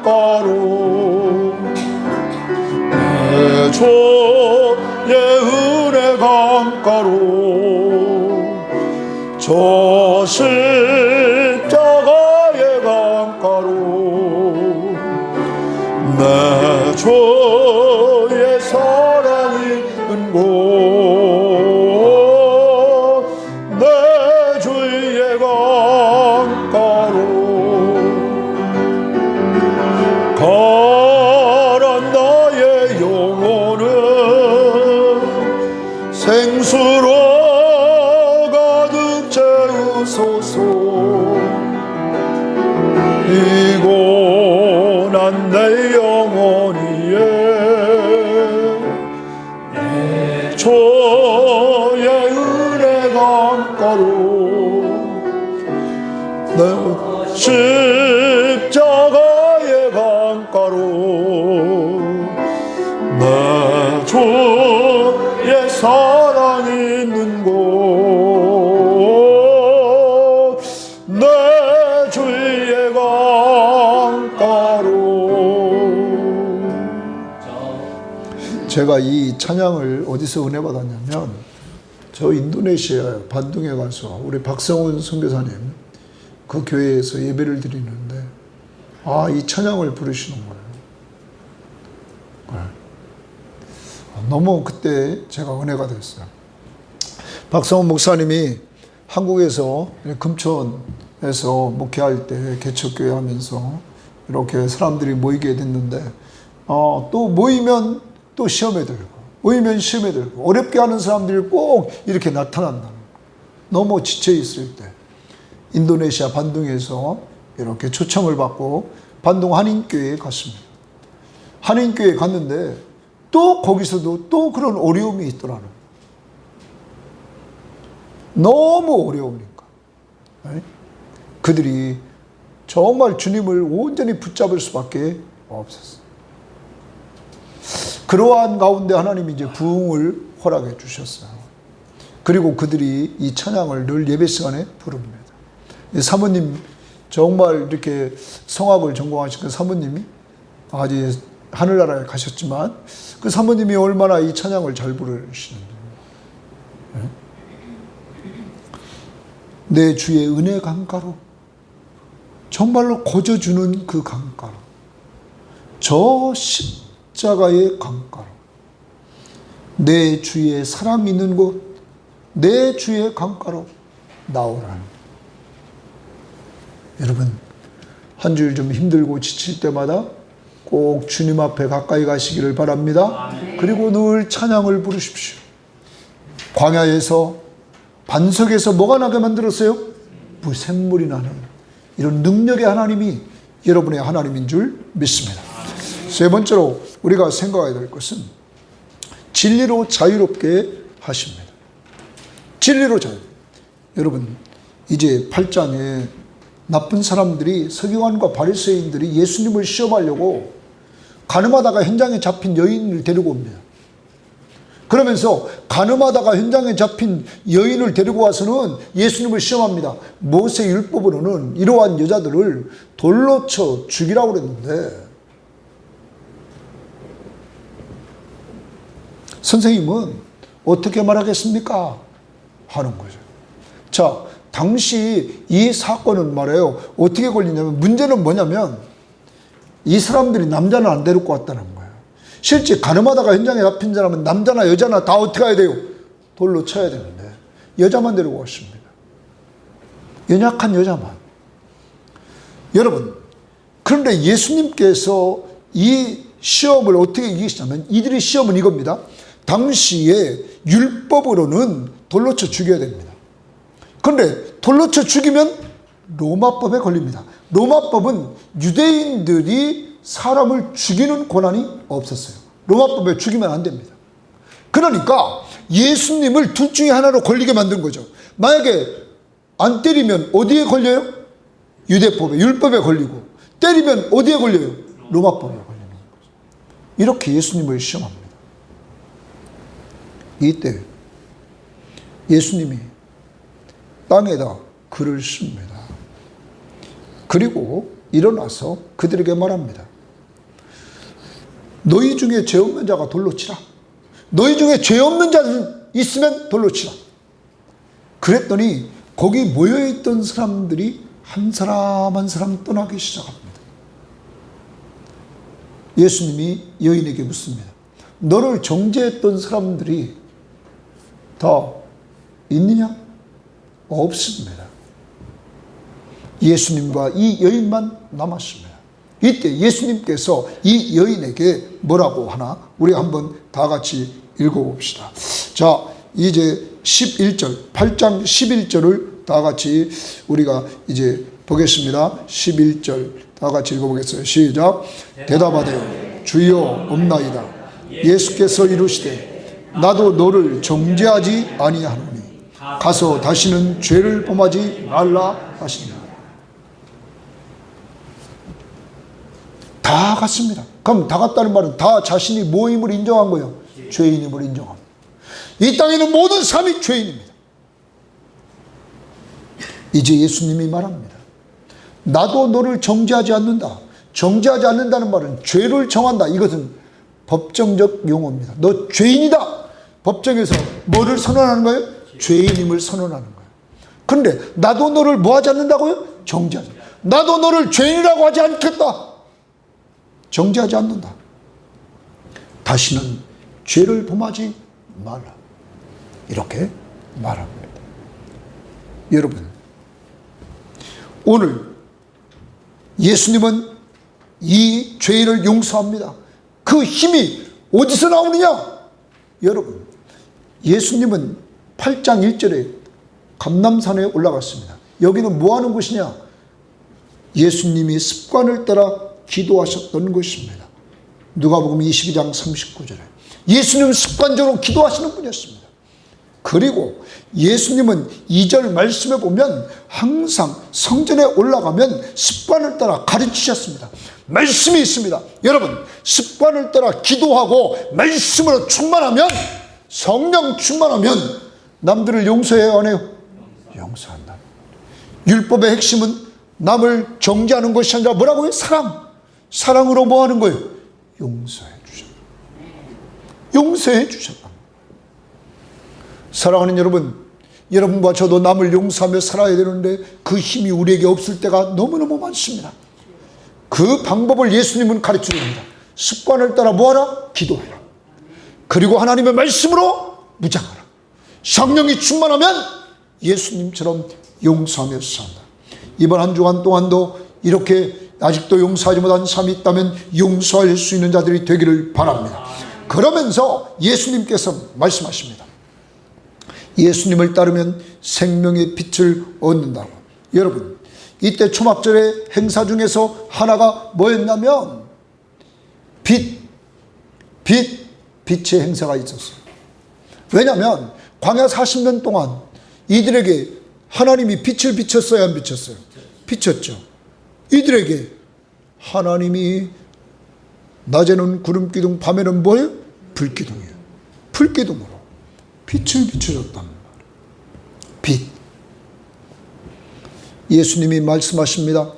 강가로 내 주의 은혜 강가로 저 십자가의 강가로 내 주의 사랑이 있는 곳 내 주의 강가로 가란 나의 영혼은 생수로 가득 채우소서 피곤한 내 영혼이에 주의 은혜 강가로 내 십자가의 강가로 내 주의 사랑 있는 곳 내 주의 강가로. 제가 이 찬양을 어디서 은혜 받았냐면 저 인도네시아 반둥에 가서 우리 박성훈 선교사님 그 교회에서 예배를 드리는데 이 찬양을 부르시는 거예요. 너무 그때 제가 은혜가 됐어요. 박성훈 목사님이 한국에서 금천에서 목회할 때 개척교회 하면서 이렇게 사람들이 모이게 됐는데 또 모이면 또 시험에 들고 모이면 시험에 들고 어렵게 하는 사람들이 꼭 이렇게 나타난다. 너무 지쳐 있을 때 인도네시아 반둥에서 이렇게 초청을 받고 반둥 한인교회에 갔습니다. 한인교회에 갔는데 또 거기서도 또 그런 어려움이 있더라는 거예요. 너무 어려우니까 그들이 정말 주님을 온전히 붙잡을 수밖에 없었어요. 그러한 가운데 하나님이 이제 부흥을 허락해 주셨어요. 그리고 그들이 이 찬양을 늘 예배 시간에 부릅니다. 사모님 정말 이렇게 성악을 전공하신 그 사모님이 아직 하늘나라에 가셨지만 그 사모님이 얼마나 이 찬양을 잘 부르시는지. 내 주의 은혜 강가로 정말로 거저주는 그 강가로 저 십자가의 강가로 내 주의 사랑 있는 곳 내 주의 강가로 나오라는. 여러분 한 주일 좀 힘들고 지칠 때마다 꼭 주님 앞에 가까이 가시기를 바랍니다. 그리고 늘 찬양을 부르십시오. 광야에서 반석에서 뭐가 나게 만들었어요? 무샘물이 나는 이런 능력의 하나님이 여러분의 하나님인 줄 믿습니다. 세 번째로 우리가 생각해야 될 것은 진리로 자유롭게 하십니다. 진리로 자유. 여러분 이제 8장에 나쁜 사람들이 서기관과 바리새인들이 예수님을 시험하려고 가늠하다가 현장에 잡힌 여인을 데리고 옵니다. 그러면서 가늠하다가 현장에 잡힌 여인을 데리고 와서는 예수님을 시험합니다. 모세 율법으로는 이러한 여자들을 돌로 쳐 죽이라고 그랬는데 선생님은 어떻게 말하겠습니까? 하는 거죠. 자, 당시 이 사건은 말이에요. 어떻게 걸리냐면 문제는 뭐냐면 이 사람들이 남자는 안 데리고 왔다는 거예요. 실제 가늠하다가 현장에 잡힌 사람은 남자나 여자나 다 어떻게 해야 돼요? 돌로 쳐야 되는데 여자만 데리고 왔습니다. 연약한 여자만. 여러분 그런데 예수님께서 이 시험을 어떻게 이기시냐면 이들의 시험은 이겁니다. 당시에 율법으로는 돌로 쳐 죽여야 됩니다. 그런데 돌로 쳐 죽이면 로마법에 걸립니다. 로마법은 유대인들이 사람을 죽이는 권한이 없었어요. 로마법에 죽이면 안 됩니다. 그러니까 예수님을 둘 중에 하나로 걸리게 만든 거죠. 만약에 안 때리면 어디에 걸려요? 유대법에, 율법에 걸리고, 때리면 어디에 걸려요? 로마법에 걸리는 거죠. 이렇게 예수님을 시험합니다. 이때 예수님이 땅에다 글을 씁니다. 그리고 일어나서 그들에게 말합니다. 너희 중에 죄 없는 자가 돌로 치라. 너희 중에 죄 없는 자들 있으면 돌로 치라. 그랬더니 거기 모여있던 사람들이 한 사람 한 사람 떠나기 시작합니다. 예수님이 여인에게 묻습니다. 너를 정죄했던 사람들이 다 있느냐? 없습니다. 예수님과 이 여인만 남았습니다. 이때 예수님께서 이 여인에게 뭐라고 하나? 우리 한번 다 같이 읽어봅시다. 자, 이제 11절, 8장 11절을 다 같이 우리가 이제 보겠습니다. 11절 다 같이 읽어보겠어요. 시작. 대답하되 주여 없나이다. 예수께서 이르시되 나도 너를 정죄하지 아니하노니 가서 다시는 죄를 범하지 말라 하시니라. 다 갔습니다. 그럼 다 갔다는 말은 다 자신이 뭐임을 인정한 거예요? 죄인임을 인정합니다. 이 땅에 있는 모든 사람이 죄인입니다. 이제 예수님이 말합니다. 나도 너를 정죄하지 않는다. 정죄하지 않는다는 말은 죄를 정한다. 이것은 법정적 용어입니다. 너 죄인이다. 법정에서 뭐를 선언하는 거예요? 죄인임을 선언하는 거예요. 그런데 나도 너를 뭐 하지 않는다고요? 정죄하지. 나도 너를 죄인이라고 하지 않겠다. 정죄하지 않는다. 다시는 죄를 범하지 말라. 이렇게 말합니다. 여러분, 오늘 예수님은 이 죄인을 용서합니다. 그 힘이 어디서 나오느냐? 여러분, 예수님은 8장 1절에 감람산에 올라갔습니다. 여기는 뭐 하는 곳이냐? 예수님이 습관을 따라 기도하셨던 것입니다. 누가복음 22장 39절에 예수님은 습관적으로 기도하시는 분이었습니다. 그리고 예수님은 2절 말씀에 보면 항상 성전에 올라가면 습관을 따라 가르치셨습니다. 말씀이 있습니다. 여러분, 습관을 따라 기도하고 말씀으로 충만하면, 성령 충만하면 남들을 용서해야 안 해요? 용서한다. 율법의 핵심은 남을 정죄하는 것이 아니라 뭐라고요? 사랑. 사랑으로 뭐 하는 거예요? 용서해 주셨다. 용서해 주셨다. 사랑하는 여러분, 여러분과 저도 남을 용서하며 살아야 되는데 그 힘이 우리에게 없을 때가 너무너무 많습니다. 그 방법을 예수님은 가르쳐 줍니다. 습관을 따라 뭐하라? 기도해라. 그리고 하나님의 말씀으로 무장하라. 성령이 충만하면 예수님처럼 용서하며 산다. 이번 한 주간 동안도 이렇게 아직도 용서하지 못한 사람이 있다면 용서할 수 있는 자들이 되기를 바랍니다. 그러면서 예수님께서 말씀하십니다. 예수님을 따르면 생명의 빛을 얻는다고. 여러분, 이때 초막절의 행사 중에서 하나가 뭐였냐면 빛의 행사가 있었어요. 왜냐하면 광야 40년 동안 이들에게 하나님이 빛을 비쳤어요, 안 비쳤어요? 비쳤죠. 이들에게 하나님이 낮에는 구름기둥, 밤에는 뭐예요? 불기둥이에요. 불기둥으로 빛을 비춰줬단 말이에요. 빛. 예수님이 말씀하십니다.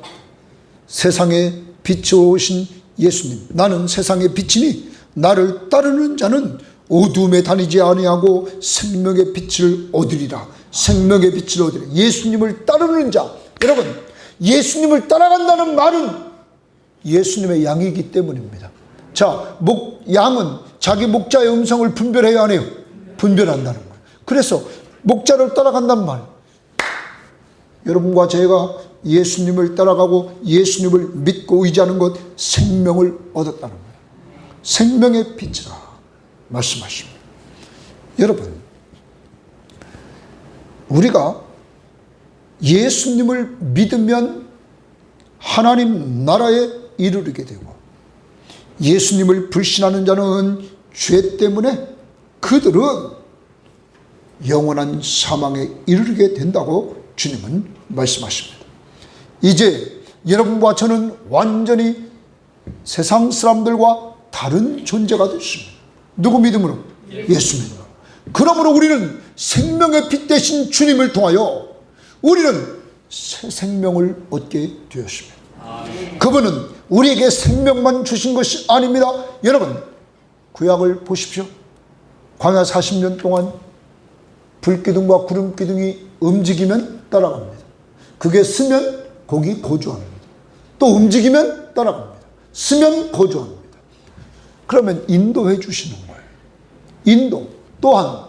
세상에 빛으로 오신 예수님, 나는 세상의 빛이니 나를 따르는 자는 어두움에 다니지 아니하고 생명의 빛을 얻으리라. 생명의 빛을 얻으리라. 예수님을 따르는 자. 여러분, 예수님을 따라간다는 말은 예수님의 양이기 때문입니다. 자, 양은 자기 목자의 음성을 분별해야 하네요. 분별한다는 거예요. 그래서 목자를 따라간단 말이에요. 여러분과 제가 예수님을 따라가고 예수님을 믿고 의지하는 것, 생명을 얻었다는 거예요. 생명의 빛이라 말씀하십니다. 여러분, 우리가 예수님을 믿으면 하나님 나라에 이르게 되고, 예수님을 불신하는 자는 죄 때문에 그들은 영원한 사망에 이르게 된다고 주님은 말씀하십니다. 이제 여러분과 저는 완전히 세상 사람들과 다른 존재가 됐습니다. 누구 믿음으로? 예수 믿음으로. 그러므로 우리는 생명의 빛 대신 주님을 통하여 우리는 새 생명을 얻게 되었습니다. 그분은 우리에게 생명만 주신 것이 아닙니다. 여러분, 구약을 보십시오. 광야 40년 동안 불기둥과 구름기둥이 움직이면 따라갑니다. 그게 서면 거기 거주합니다. 또 움직이면 따라갑니다. 서면 거주합니다. 그러면 인도해 주시는 거예요. 인도. 또한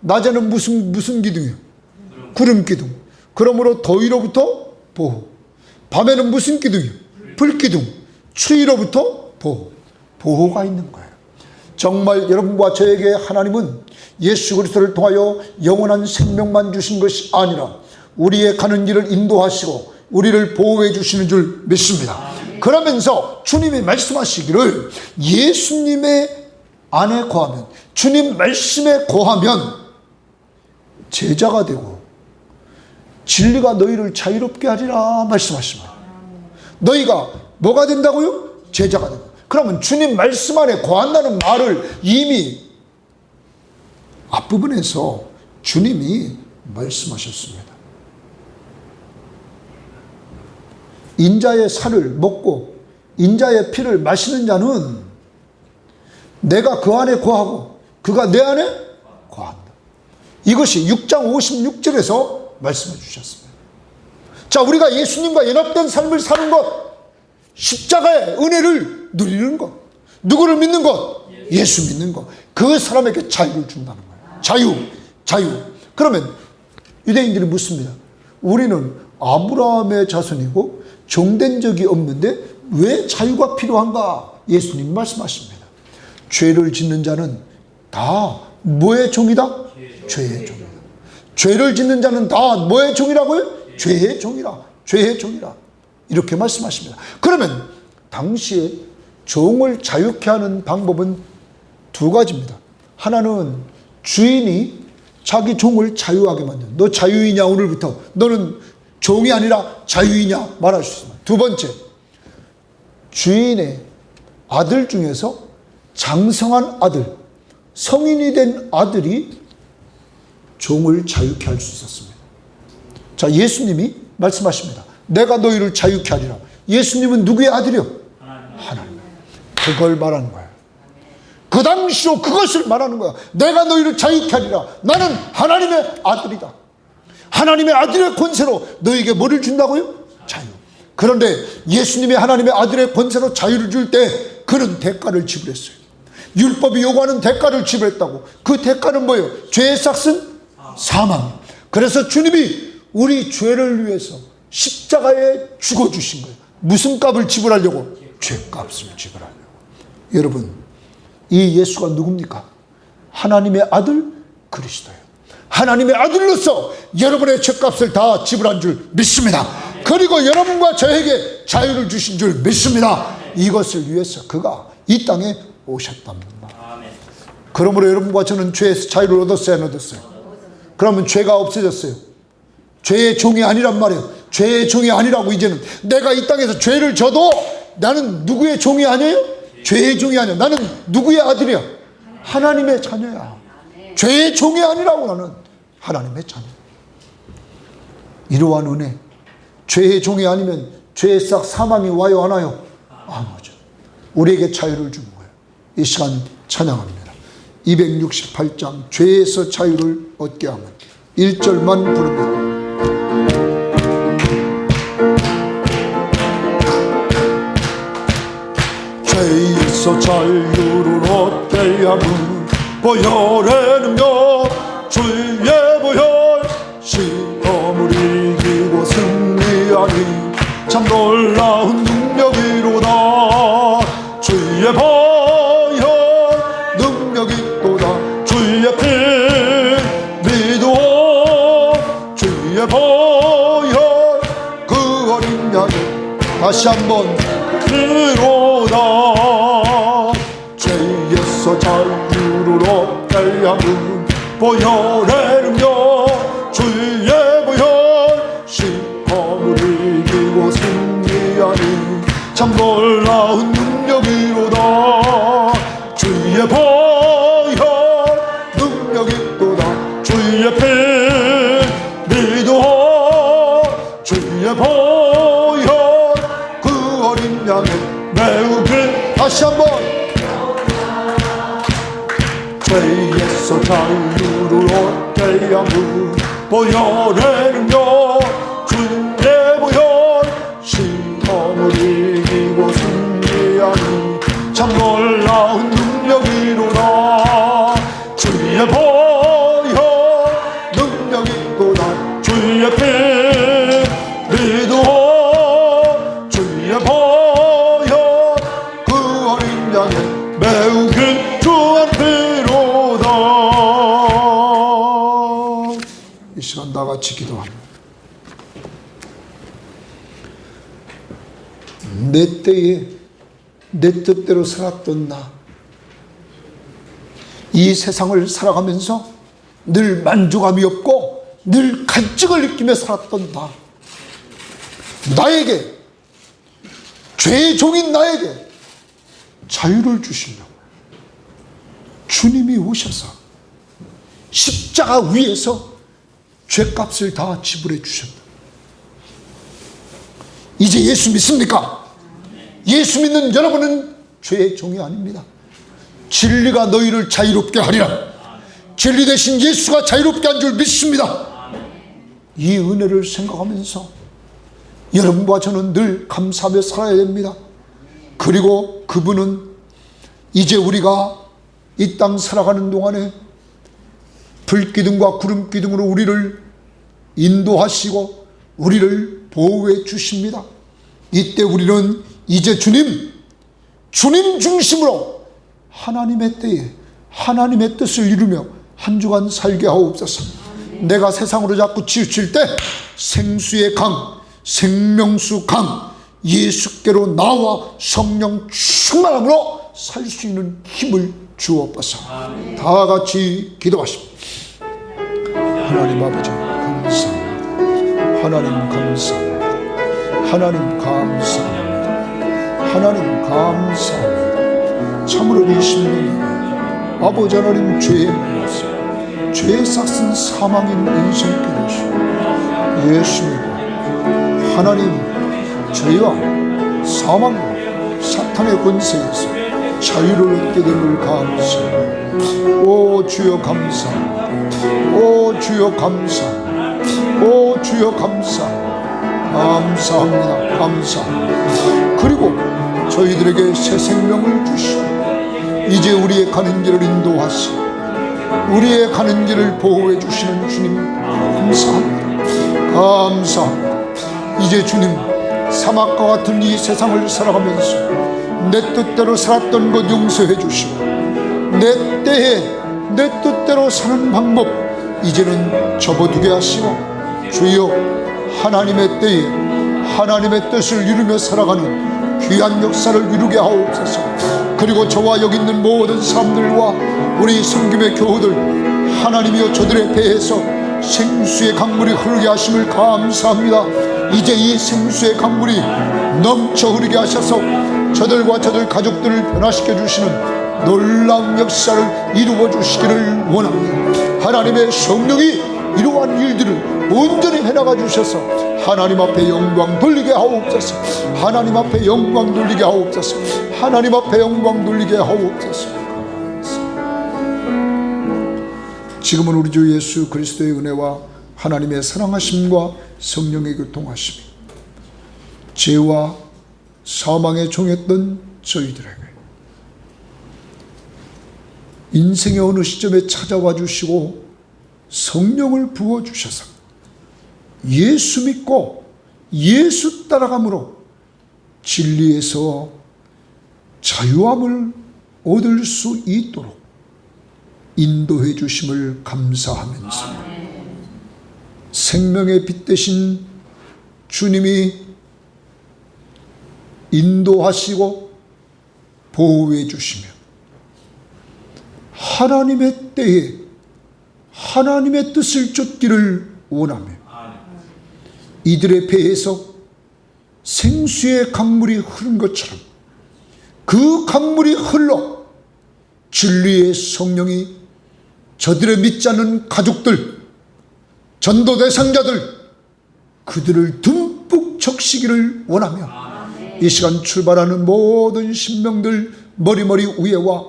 낮에는 무슨 기둥이요? 구름기둥. 그러므로 더위로부터 보호. 밤에는 무슨 기둥이요? 불기둥. 추위로부터 보호. 보호가 있는 거예요. 정말 여러분과 저에게 하나님은 예수 그리스도를 통하여 영원한 생명만 주신 것이 아니라 우리의 가는 길을 인도하시고 우리를 보호해 주시는 줄 믿습니다. 그러면서 주님이 말씀하시기를 예수님의 안에 거하면, 주님 말씀에 거하면 제자가 되고 진리가 너희를 자유롭게 하리라 말씀하십니다. 너희가 뭐가 된다고요? 제자가 된다. 그러면 주님 말씀 안에 거한다는 말을 이미 앞부분에서 주님이 말씀하셨습니다. 인자의 살을 먹고 인자의 피를 마시는 자는 내가 그 안에 거하고 그가 내 안에 거한다. 이것이 6장 56절에서 말씀해 주셨습니다. 자, 우리가 예수님과 연합된 삶을 사는 것, 십자가의 은혜를 누리는 것, 누구를 믿는 것? 예수 믿는 것. 그 사람에게 자유를 준다는 거예요. 자유. 그러면 유대인들이 묻습니다. 우리는 아브라함의 자손이고 종된 적이 없는데 왜 자유가 필요한가? 예수님 말씀하십니다. 죄를 짓는 자는 다 뭐의 종이다? 죄의 종이다. 죄를 짓는 자는 다 뭐의 종이라고요? 죄의 종이라. 죄의 종이라. 이렇게 말씀하십니다. 그러면 당시에 종을 자유케 하는 방법은 두 가지입니다. 하나는 주인이 자기 종을 자유하게 만드는, 너 자유이냐 오늘부터, 너는 종이 아니라 자유이냐 말할 수 있습니다. 두 번째, 주인의 아들 중에서 장성한 아들, 성인이 된 아들이 종을 자유케 할 수 있었습니다. 자, 예수님이 말씀하십니다. 내가 너희를 자유케 하리라. 예수님은 누구의 아들이요? 하나님. 그걸 말하는 거예요. 그 당시로 그것을 말하는 거야. 내가 너희를 자유케 하리라. 나는 하나님의 아들이다. 하나님의 아들의 권세로 너희에게 뭐를 준다고요? 자유. 그런데 예수님이 하나님의 아들의 권세로 자유를 줄 때 그는 대가를 지불했어요. 율법이 요구하는 대가를 지불했다고. 그 대가는 뭐예요? 죄의 삭은 사망. 그래서 주님이 우리 죄를 위해서 십자가에 죽어주신 거예요. 무슨 값을 지불하려고? 죄값을 지불하려고. 여러분, 이 예수가 누굽니까? 하나님의 아들 그리스도예요. 하나님의 아들로서 여러분의 죄값을 다 지불한 줄 믿습니다. 그리고 여러분과 저에게 자유를 주신 줄 믿습니다. 이것을 위해서 그가 이 땅에 오셨답니다. 그러므로 여러분과 저는 죄에서 자유를 얻었어요, 안 얻었어요? 그러면 죄가 없어졌어요. 죄의 종이 아니란 말이에요. 죄의 종이 아니라고. 이제는 내가 이 땅에서 죄를 져도 나는 누구의 종이 아니에요? 죄의 종이 아니야. 나는 누구의 아들이야? 하나님의 자녀야. 죄의 종이 아니라고. 나는 하나님의 자녀. 이러한 은혜, 죄의 종이 아니면 죄의 싹 사망이 와요 안 와요? 안 오죠. 우리에게 자유를 주는 거예요. 이 시간 찬양합니다. 268장 죄에서 자유를 얻게 하면 1절만 부릅니다. 죄에서 자유를 얻게 하면 보혈의 능력, 주의 보혈, 시험을 이기고 승리하니 참 놀라운 능력이로다. 주의 보혈 능력이 또다. 주의 피 믿어. 주의 보혈 그 어린 양을 다시 한번 그로다. 죄에서 자유를 얻게 하면 보혈의 능력, 주의 보혈, 시험을 이기고 승리하니 참 놀라운 능력이로다. 주의 보혈 능력이 또다. 주의 피 믿어. 주의 보혈 그 다시 한번. 죄에서 자유로 얻게 함은 보혈의 능력 주의 보혈 시험을 이기고 승리하니 참 놀라운 능력이로다. 주의 보혈 능력이로다. 주의 피 믿어 주의 보혈 그 어린 양의 매우 귀중한 피로다. 이 시간 다 같이 기도합니다. 내 때에 내 뜻대로 살았던 나, 이 세상을 살아가면서 늘 만족함이 없고 늘 갈증을 느끼며 살았던 나, 나에게, 죄의 종인 나에게 자유를 주시려고 주님이 오셔서 십자가 위에서 죄값을 다 지불해 주셨다. 이제 예수 믿습니까? 예수 믿는 여러분은 죄의 종이 아닙니다. 진리가 너희를 자유롭게 하리라. 진리 대신 예수가 자유롭게 한 줄 믿습니다. 이 은혜를 생각하면서 여러분과 저는 늘 감사하며 살아야 됩니다. 그리고 그분은 이제 우리가 이 땅 살아가는 동안에 불기둥과 구름기둥으로 우리를 인도하시고 우리를 보호해 주십니다. 이때 우리는 이제 주님 중심으로 하나님의 때에 하나님의 뜻을 이루며 한 주간 살게 하옵소서. 내가 세상으로 자꾸 치우칠 때 생수의 강, 생명수 강, 예수께로 나와 성령 충만함으로 살 수 있는 힘을 주옵소서. 다 같이 기도하십시오. 하나님 아버지 감사합니다. 하나님 감사합니다. 하나님 감사합니다. 하나님 감사합니다. 참으로 20년이 아버지 하나님 죄에 말렸어. 죄에 싹슨 사망인 인생길이시오. 예수 믿고 하나님 죄와 사망과 사탄의 권세에서 자유를 얻게 됨을 감사합니다. 오 주여 감사합니다. 오 주여 감사합니다. 오 주여 감사합니다. 감사합니다. 감사합니다. 그리고 저희들에게 새 생명을 주시고 이제 우리의 가는 길을 인도하시고 우리의 가는 길을 보호해 주시는 주님 감사합니다. 감사합니다. 이제 주님 사막과 같은 이 세상을 살아가면서 내 뜻대로 살았던 것 용서해 주시고 내 때에 내 뜻대로 사는 방법 이제는 접어두게 하시고 주여 하나님의 때에 하나님의 뜻을 이루며 살아가는 귀한 역사를 이루게 하옵소서. 그리고 저와 여기 있는 모든 사람들과 우리 성김의 교우들 하나님이여 저들의 배에서 생수의 강물이 흐르게 하심을 감사합니다. 이제 이 생수의 강물이 넘쳐 흐르게 하셔서 저들과 저들 가족들을 변화시켜 주시는 놀라운 역사를 이루어 주시기를 원합니다. 하나님의 성령이 이러한 일들을 온전히 해나가 주셔서 하나님 앞에 영광 돌리게 하옵소서. 하나님 앞에 영광 돌리게 하옵소서. 하나님 앞에 영광 돌리게 하옵소서. 지금은 우리 주 예수 그리스도의 은혜와 하나님의 사랑하심과 성령의 교통하심이 죄와 사망에 종했던 저희들에게 인생의 어느 시점에 찾아와 주시고 성령을 부어주셔서 예수 믿고 예수 따라감으로 진리에서 자유함을 얻을 수 있도록 인도해 주심을 감사하면서 생명의 빛 되신 주님이 인도하시고 보호해 주시며 하나님의 때에 하나님의 뜻을 쫓기를 원하며 이들의 배에서 생수의 강물이 흐른 것처럼 그 강물이 흘러 진리의 성령이 저들의 믿지 않는 가족들, 전도 대상자들 그들을 듬뿍 적시기를 원하며 이 시간 출발하는 모든 신명들 머리머리 위에와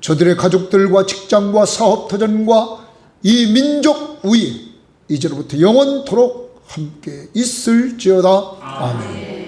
저들의 가족들과 직장과 사업터전과 이 민족 위에 이제로부터 영원토록 함께 있을지어다. 아멘.